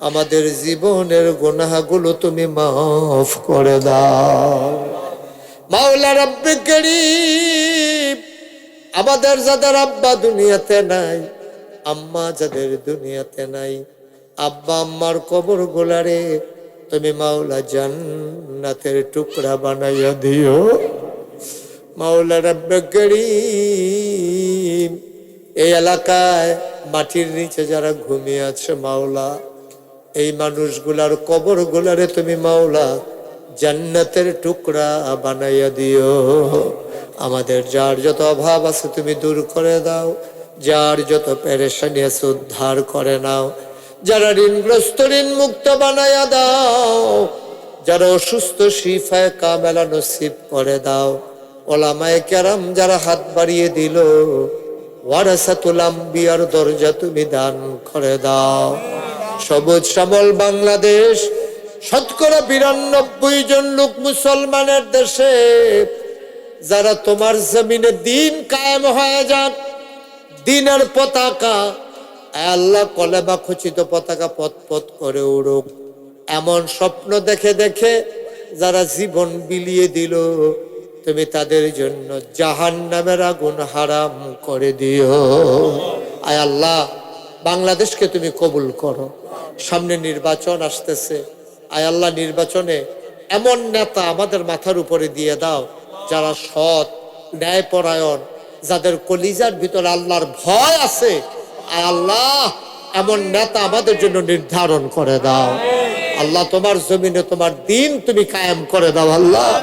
আমাদের জীবনের গুনাহগুলো তুমি মাফ করে দাও মাওলা রব্বে করিম আমাদের যাদের আব্বা দুনিয়াতে নাই আম্মা যাদের দুনিয়াতে নাই আব্বা আম্মার কবর গোলারে তুমি মাওলা জান্নাতের টুকরা বানাইয়া দিও মাওলা রব্বে করিম এই এলাকায় মাটির নিচে যারা ঘুমিয়ে আছে মাওলা এই মানুষগুলার কবর গুলারে তুমি মাওলা জান্নাতের টুকরা বানাইয়া দিও আমাদের যার যত অভাব আছে তুমি দূর করে দাও যার যত পেরেশানি আছে উদ্ধার করে নাও যারা ঋণগ্রস্ত ঋণ মুক্ত বানাইয়া দাও যারা অসুস্থ শিফায়ে কামেলা নসিব করে দাও ওলামায়ে কেরাম যারা হাত বাড়িয়ে দিল ওয়ারাসাতুল আম্বিয়ার দরজা তুমি দান করে দাও সবুজ শ্যামল বাংলাদেশ ৯২ জন লোক মুসলমানের দেশে যারা তোমার জমিনে দিন কায়েম হয়ে যান দিনের পতাকা আল্লাহ কলেমা খচিত পতাকা পথ পথ করে উড়ুক এমন স্বপ্ন দেখে দেখে যারা জীবন বিলিয়ে দিল তুমি তাদের জন্য জাহান্নামের আগুন হারাম করে দিও আয় আল্লাহ বাংলাদেশকে তুমি কবুল করো সামনে নির্বাচন আসতেছে আয় আল্লাহ নির্বাচনে এমন নেতা আমাদের মাথার উপরে দিয়ে দাও যারা সৎ ন্যায়পরায়ণ যাদের কলিজার ভিতরে আল্লাহর ভয় আছে আয় আল্লাহ এমন নেতা আমাদের জন্য নির্ধারণ করে দাও আল্লাহ তোমার জমিনে তোমার দিন তুমি কায়েম করে দাও আল্লাহ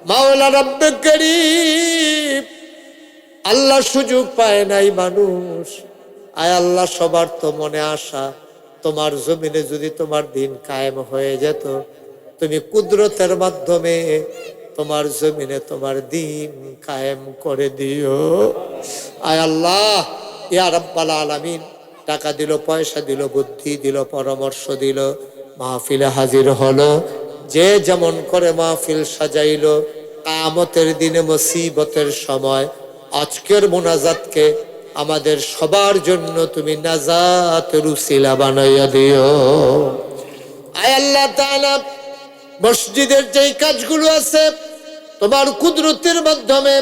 মাওলা রব্বে করিম আল্লাহ সুযোগ পায় নাই মানুষ আয় আল্লাহ সবার তো মনে আশা তোমার জমিনে যদি তোমার দিন কায়েম হয়ে যেত তুমি কুদরতের মাধ্যমে তোমার জমিনে তোমার দিন কায়েম করে দিও আয় আল্লাহ ইয়া রাব্বাল আলামিন টাকা দিল পয়সা দিল বুদ্ধি দিল পরামর্শ দিল মাহফিলে হাজির হলো যে যেমন করে মাহফিল সাজাইলো কিয়ামতের দিনে মুসিবতের সময় আজকের মোনাজাতকে আমাদের সবার জন্য তুমি নাজাতের উসিলা বানাইয়া দিও আয় আল্লাহ তাআলা মসজিদের যেই কাজগুলো আছে তোমার কুদরতের মাধ্যমে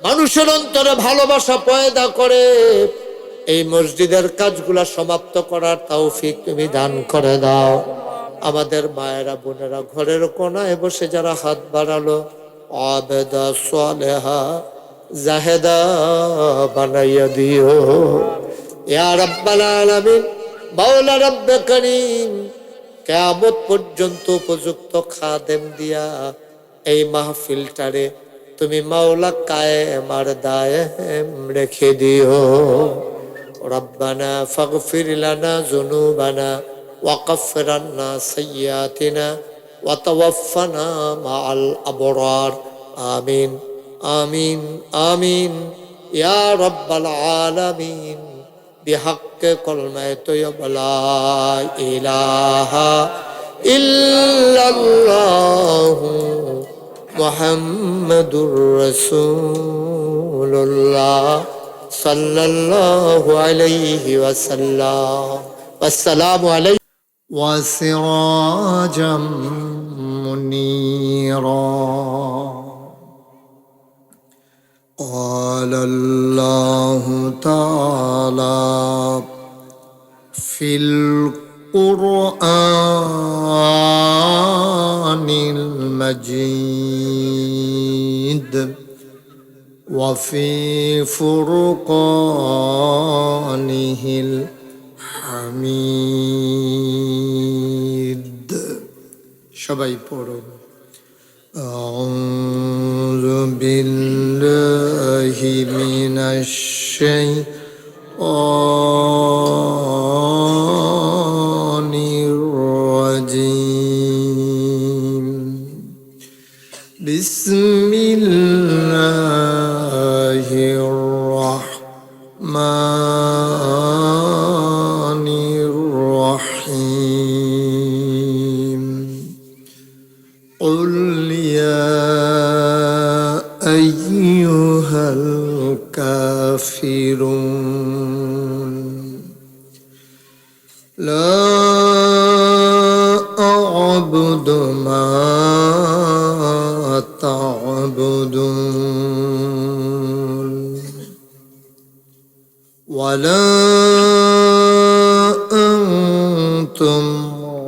মানুষের অন্তরে ভালোবাসা পয়দা করে এই মসজিদের কাজগুলা সমাপ্ত করার তৌফিক তুমি দান করে দাও আমাদের মায়েরা বোনেরা ঘরের কোনায় বসে যারা হাত বাড়ালো আবেদা সালেহা জাহেদা বানাইয়া দিও ইয়া রাব্বাল আলামিন মাওলা রব্বে করিম কিয়ামত পর্যন্ত উপযুক্ত খাদেম দিয়া এই মাহফিলটারে তুমি মাওলা কায়েম আর দায়েম রেখে দিও রব্বানা ফাগফির লানা যুনুবানা ওয়াকাফির আন্না সাইয়্যাতিনা ওয়া তাওয়াফানা মাআল আবরার আমিন আমিন আমিন ইয়া রাব্বাল আলামিন বিহাক্কে কলমায়ে তয়্যিবা লা ইলাহা ইল্লাল্লাহু মুহাম্মাদুর রাসূলুল্লাহ সাল্লাল্লাহু আলাইহি ওয়াসাল্লাম আসসালামু আলাইকুম ওয়া সিরাজাম মুনীরা قال الله تعالى في القرآن المجيد وفي فرقانه الحميد সবাই পড়ো أعوذ بالله من الشيطان الرجيم بسم الله الرحمن الرحيم قل يا أيها الكافرون لا أعبد ما تعبدون ولا أنتم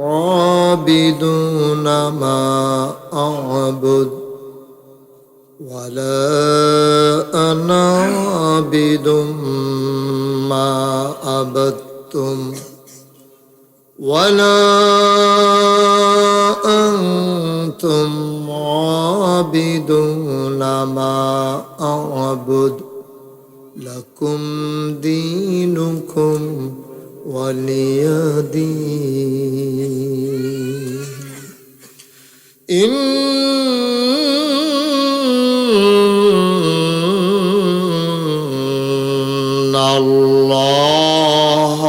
عابدون ما أعبد ولا أنا عابد ما عبدتم ولا أنتم عابدون ما أعبد لكم دينكم ولي دين إن الله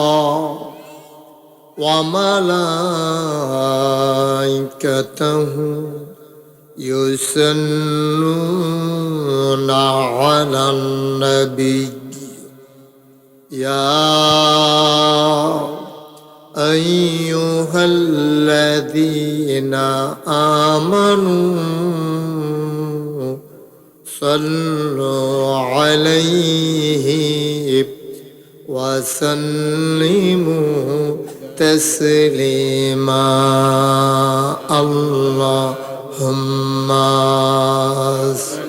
وملائكته يصلون على النبي يا أيها الذين آمنوا صلوا عليه وسلموا تسليما اللهم صل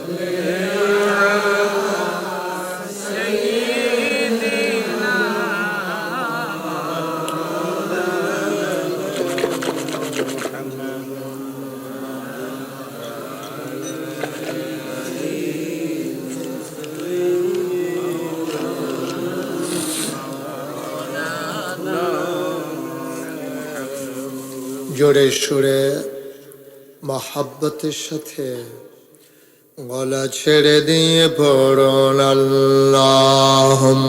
জোরে সুরে মহাব্বতের সাথে গলা ছেড়ে দিয়ে পড়ুন আল্লাহুম্মা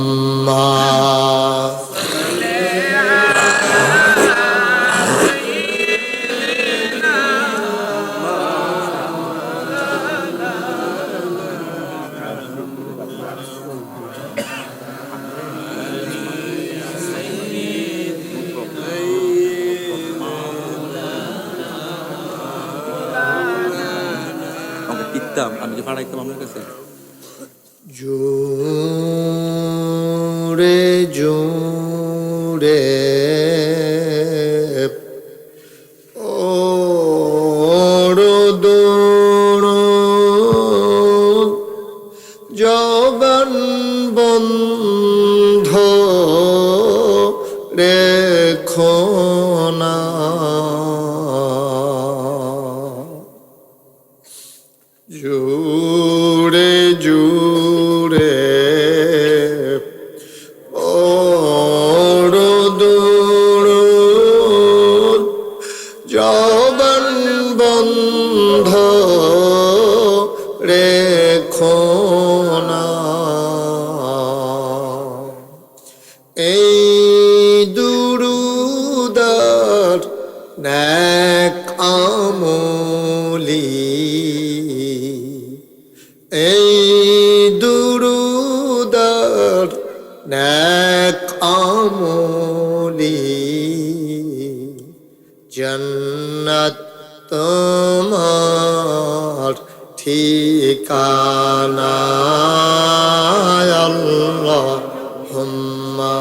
আমি যে পাঠাইতাম আপনার কাছে জোরে জোরে জবান বন্ধ রেখো না জোরে জোরে জবান বন্ধ রেখো না এই দুরুদার নেক আমলি এই দুরুদার নেক আমলি জান্নাত তোমার ঠিকানা আল্লাহুম্মা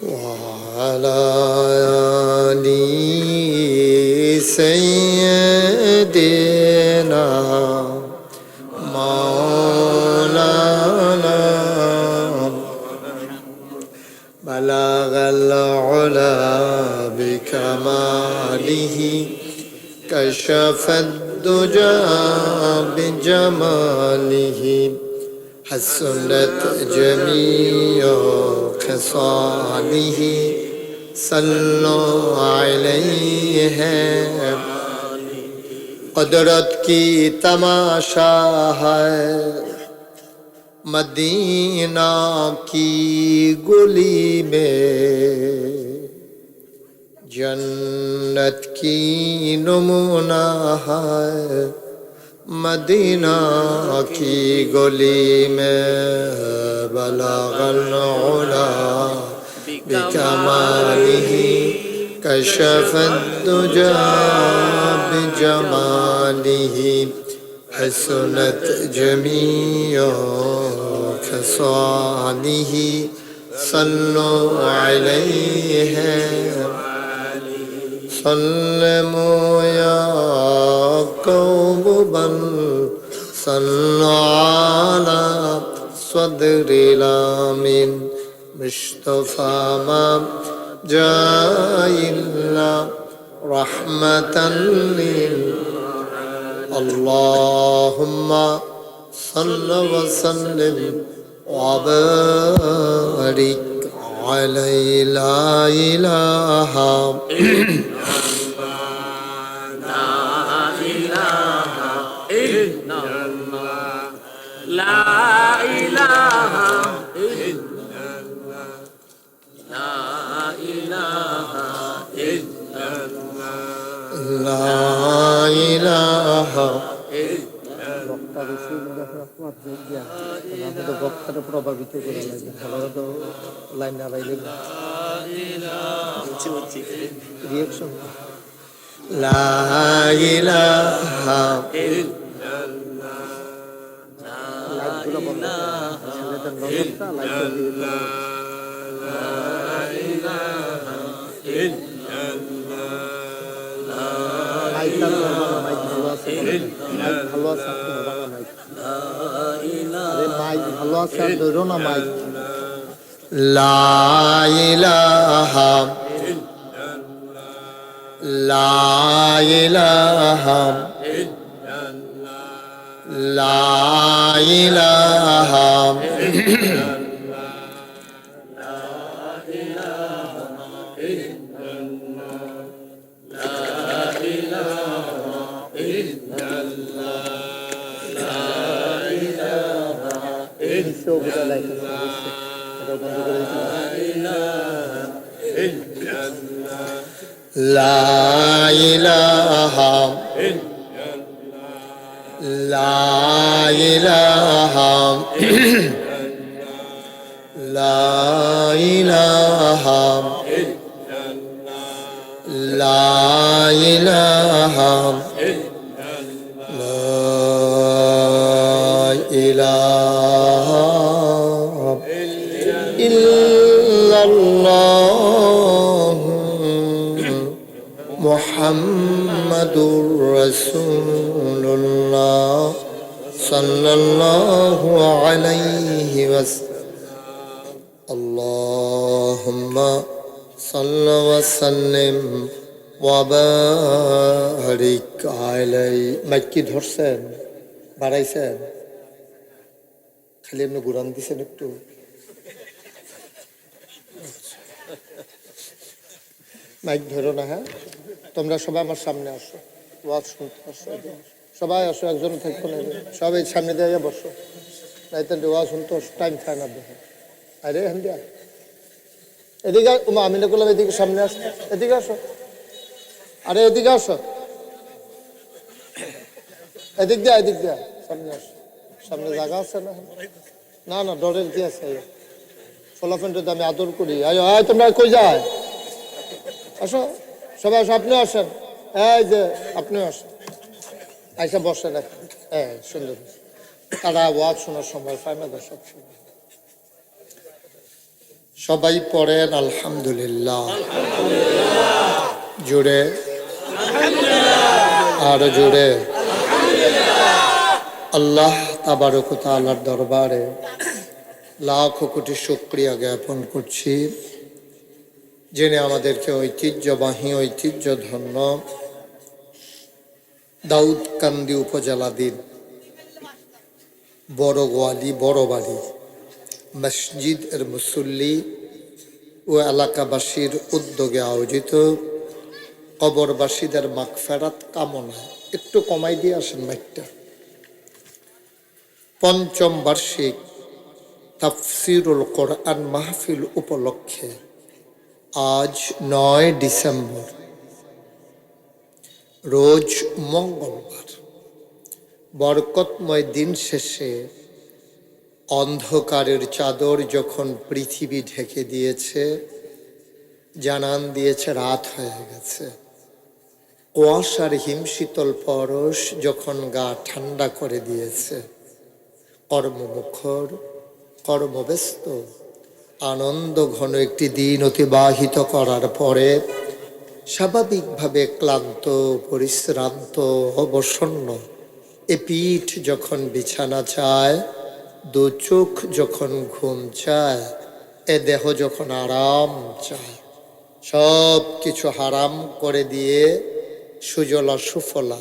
وعلى آل سيدنا مولانا بلغ العلا بكماله كشف الدجى بجماله حسنت جميع خصاله صلوا عليه قدرت کی تماشا ہے مدینہ کی گلی میں جنت کی نمونہ ہے مدینہ کی گلی میں بلغ العلا بکمالہ کشف الدجى بجماله حسنت جميع خصاله صلوا عليه سلموا يا قوم بل صلوا على صدر الامين مصطفى ما جاء إلا رحمة اللهم صل وسلم وبارك عليه لا إله لا إله প্রভাবিত করে লাইন না বাইলে রিয়াকশন লা ইলাহা লাইটগুলো বন্ধ ছেলেদের নজরটা লাইট দিয়ে লা ইলাহা লা ইলাহা লা ইলাহা لا إله لا إله لا إله لا إله لا إله إلا الله محمد رسول الله صلى الله عليه وسلم اللهم صل وسلم وبارك عليه মাইকি ধরছেন বাড়াইছেন খালি এমনি ঘুরান দিছেন একটু মাইক ধরো না হ্যাঁ তোমরা সবাই আমার সামনে আসো ওয়াজ শুনতে আসো সবাই আসো একজন থাকবো না সবাই সামনে দিয়ে বসো নাইতে ওয়াজ শুনতে টাইম খায় না দেখো আরে হান্ডিয়া এদিকে আমি না করলাম এদিকে সামনে আসো এদিকে আসো আরে এদিকে আসো এদিক দিয়া সামনে আসো সামনে জায়গা আছে না না না ডরের কি আছে ফলাফলটা আমি আদর করি আয় আয় তোমরা কই যায় আসো সবাই আসো আপনিও আসেন এই যে আপনিও আসেন আইসা বসে রাখেন। হ্যাঁ, সুন্দর। তারা ওয়াজ শোনার সময় পায় না, সব সময়। সবাই পড়েন আলহামদুলিল্লাহ, জুড়ে আর জুড়ে। আল্লাহ তাবারক ওয়া তাআলার দরবারে লাখ কোটি শুকরিয়া জ্ঞাপন করছি, যিনি আমাদেরকে ঐতিহ্যবাহী ঐতিহ্যধন্য দাউদকান্দি উপজেলাধীন বড় গোয়ালি বড় বাড়ি মসজিদ এর মুসল্লি ও এলাকাবাসীর উদ্যোগে আয়োজিত কবরবাসীদের মাগফিরাত কামনায়, একটু কমাই দিয়ে আসেন মাইকটা, পঞ্চম বার্ষিক তাফসিরুল কোরআন মাহফিল উপলক্ষে আজ 9 ডিসেম্বর রোজ মঙ্গলবার বরকতময় দিন শেষে অন্ধকারের চাদর যখন পৃথিবী ঢেকে দিয়েছে, জানান দিয়েছে রাত হয়ে গেছে, কুয়াশার হিমশীতল পরশ যখন গা ঠান্ডা করে দিয়েছে, কর্মমুখর কর্মব্যস্ত আনন্দ ঘন একটি দিন অতিবাহিত করার পরে স্বাভাবিকভাবে ক্লান্ত পরিশ্রান্ত অবসন্ন এ পিঠ যখন বিছানা চায়, দু চোখ যখন ঘুম চায়, এ দেহ যখন আরাম চায়, সব কিছু হারাম করে দিয়ে সুজলা সুফলা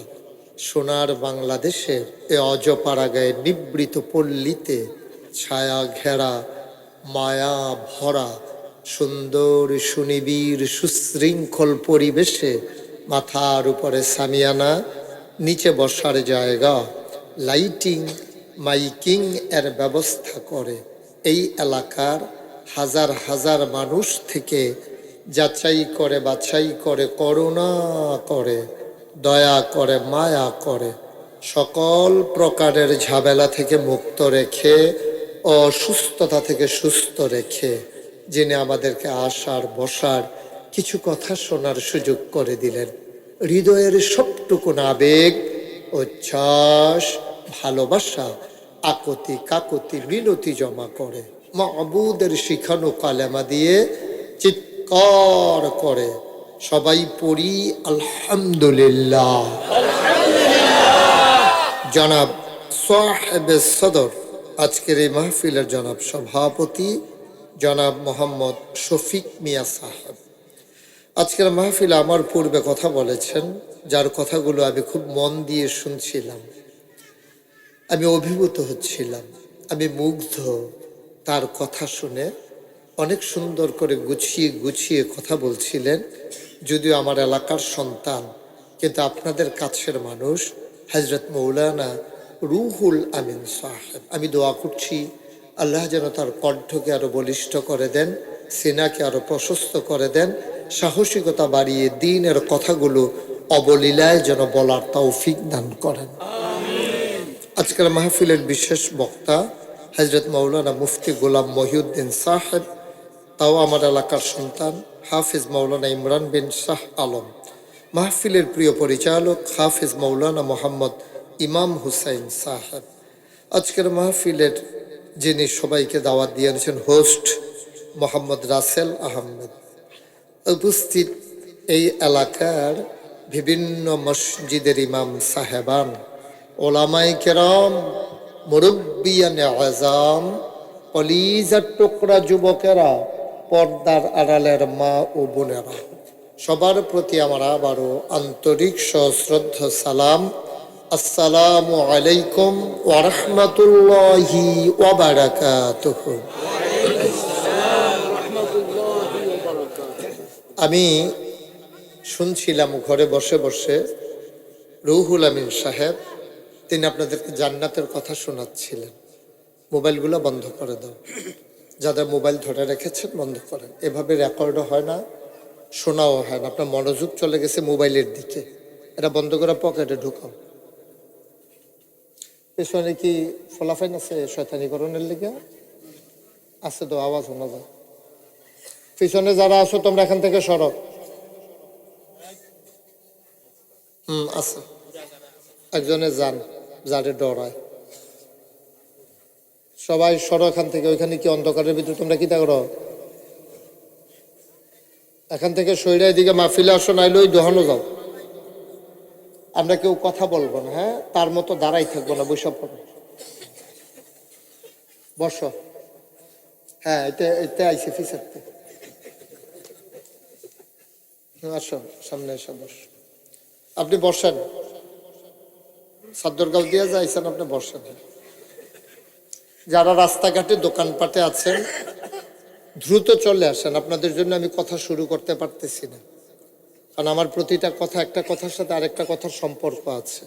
সোনার বাংলাদেশের এ অজপাড়াগায়ে নিবৃত পল্লীতে ছায়া ঘেরা মায়া ভরা সুন্দর সুনিবিড় সুশৃঙ্খল পরিবেশে মাথার উপরে সামিয়ানা, নিচে বসার জায়গা, লাইটিং মাইকিং এর ব্যবস্থা করে এই এলাকার হাজার হাজার মানুষ থেকে যাচাই করে বাছাই করে করুণা করে দয়া করে মায়া করে সকল প্রকারের ঝামেলা থেকে মুক্ত রেখে অসুস্থতা থেকে সুস্থ রেখে যিনি আমাদেরকে আসার বসার কিছু কথা শোনার সুযোগ করে দিলেন, হৃদয়ের সবটুকু আবেগ উচ্ছ্বাস ভালোবাসা আকতি কাকতি মিনতি জমা করে মাবুদের শিখানো কালেমা দিয়ে চিৎকার করে সবাই পড়ি আলহামদুলিল্লাহ। জনাব সাহেবে সদর, আজকের এই মাহফিলের জনাব সভাপতি জনাব মোহাম্মদ শফিক মিয়া সাহেব আজকের মাহফিলে আমার পূর্বে কথা বলেছেন, যার কথাগুলো আমি খুব মন দিয়ে শুনছিলাম, আমি অভিভূত হচ্ছিলাম, আমি মুগ্ধ তার কথা শুনে। অনেক সুন্দর করে গুছিয়ে গুছিয়ে কথা বলছিলেন, যদিও আমার এলাকার সন্তান কিন্তু আপনাদের কাছের মানুষ হযরত মৌলানা রুহুল আমিন সাহেব। আমি দোয়া করছি আল্লাহ যেন তার কণ্ঠকে আরো বলিষ্ঠ করে দেন, সিনাকে আরো প্রশস্ত করে দেন, সাহসিকতা বাড়িয়ে দ্বীনের কথাগুলো অবলীলায় যেন বলার তৌফিক দান করেন। আজকের মাহফিলের বিশেষ বক্তা হযরত মৌলানা মুফতি গোলাম মহিউদ্দিন সাহেব, তাও আমার এলাকার সন্তান হাফিজ মৌলানা ইমরান বিন শাহ আলম। মাহফিলের প্রিয় পরিচালক হাফিজ মৌলানা মোহাম্মদ ইমাম হুসাইন সাহেব। আজকের মাহফিলের যিনি সবাইকে দাওয়াত দিয়েছেন হোস্ট মোহাম্মদ রাসেল আহমেদ। উপস্থিত এই এলাকার বিভিন্ন মসজিদের ইমাম সাহেবান, ওলামায়ে কেরাম, মুরব্বিয়ানে আযাম, কলিজার টুকরা যুবকেরা, পর্দার আড়ালের মা ও বোনেরা, সবার প্রতি আমার আবারও আন্তরিক সশ্রদ্ধ সালাম। আসসালামু আলাইকুম ওয়া রাহমাতুল্লাহি ওয়া বারাকাতুহু। আমি শুনছিলাম ঘরে বসে বসে রুহুল আমিন সাহেব, তিনি আপনাদেরকে জান্নাতের কথা শোনাচ্ছিলেন। মোবাইলগুলো বন্ধ করে দাও, যাদের মোবাইল ধরে রেখেছেন বন্ধ করেন, এভাবে রেকর্ডও হয় না, শোনাও হয় না, আপনার মনোযোগ চলে গেছে মোবাইলের দিকে, এটা বন্ধ করে পকেটে ঢুকাও। পেছনে কি ফলাফাইন আছে শয়তানিকরণের লিগে আছে তো, আওয়াজ শোনা যায়। পিছনে যারা আছো তোমরা এখান থেকে সরো। আছে একজনে যান যারে ডরায়। সবাই সরো এখান থেকে। ওইখানে কি অন্ধকারের ভিতরে তোমরা কি তা করো? এখান থেকে সইরা এদিকে মাহফিলে আসো, নাইলে ওই দোহানো যাও। আমরা কেউ কথা বলবো না, হ্যাঁ? তার মতো দাঁড়াই থাকবো না, বৈশাখ পড়ো, বসো। হ্যাঁ, এটা আইসে ফিসাতে আসো, সামনে এসে বস। আপনি বসেন, সাদ্দরগাঁও দিয়ে যাইছেন, আপনি বসেন। যারা রাস্তাঘাটে দোকানপাটে আছেন দ্রুত চলে আসেন, আপনাদের জন্য আমি কথা শুরু করতে পারতেছি না, কারণ আমার প্রতিটা কথা একটা কথার সাথে আরেকটা কথার সম্পর্ক আছে।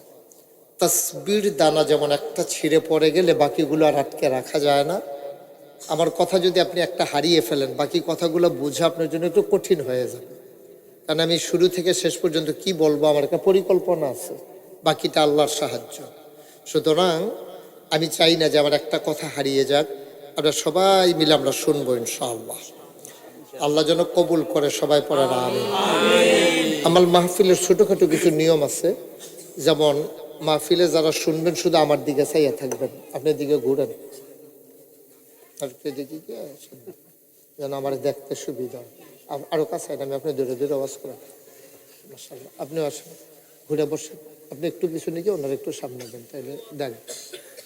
তাসবির দানা যেমন একটা ছিঁড়ে পড়ে গেলে বাকিগুলো আর আটকে রাখা যায় না, আমার কথা যদি আপনি একটা হারিয়ে ফেলেন বাকি কথাগুলো বোঝা আপনার জন্য একটু কঠিন হয়ে যাবে। কারণ আমি শুরু থেকে শেষ পর্যন্ত কি বলবো আমার একটা পরিকল্পনা আছে, বাকিটা আল্লাহর সাহায্য। সুতরাং আমি চাই না যে আমার একটা কথা হারিয়ে যাক। আমরা সবাই মিলে আমরা শুনবো ইনশাআল্লাহ। আল্লাহ যেন কবুল করে, সবাই পড়ে না আমিন। আমার মাহফিলের ছোটখাটো কিছু নিয়ম আছে, যেমন মাহফিলে যারা শুনবেন শুধু আমার দিকে চাইয়া থাকবেন, আপনার দিকে ঘুরেন আর দিকে শুনবেন, যেন আমার দেখতে সুবিধা হয়। আরো কাছে আমি আপনি দূরে দূরে আওয়াজ করেন। মাশাআল্লাহ, আপনিও আসেন, ঘুরে বসেন। আপনি একটু পিছনে গিয়ে ওনার একটু সামনে দেন, তাইলে দেন।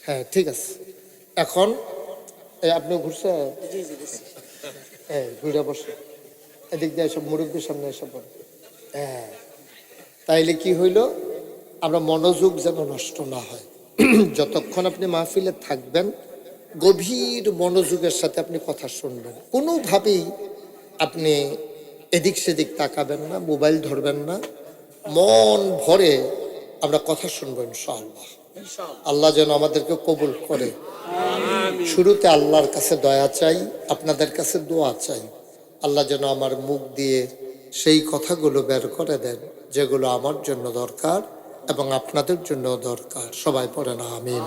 হ্যাঁ, ঠিক আছে। এখন আপনি ঘুরছে, হ্যাঁ, ঘুরে বসে এদিক দিয়ে এসব মুরব্বীর সামনে এসে পড়ে। হ্যাঁ, তাইলে কি হইল, আমরা মনোযোগ যেন নষ্ট না হয়। যতক্ষণ আপনি মাহফিলে থাকবেন গভীর মনোযোগের সাথে আপনি কথা শুনবেন, কোনোভাবেই আপনি এদিক সেদিক তাকাবেন না, মোবাইল ধরবেন না, মন ভরে আমরা কথা শুনবো ইনশাআল্লাহ। আল্লাহ যেন আমাদেরকে কবুল করে। শুরুতে আল্লাহর কাছে দয়া চাই, আপনাদের কাছে দোয়া চাই। আল্লাহ যেন আমার মুখ দিয়ে সেই কথাগুলো বের করে দেন যেগুলো আমার জন্য দরকার এবং আপনাদের জন্য দরকার। সবাই পড়েন আমিন।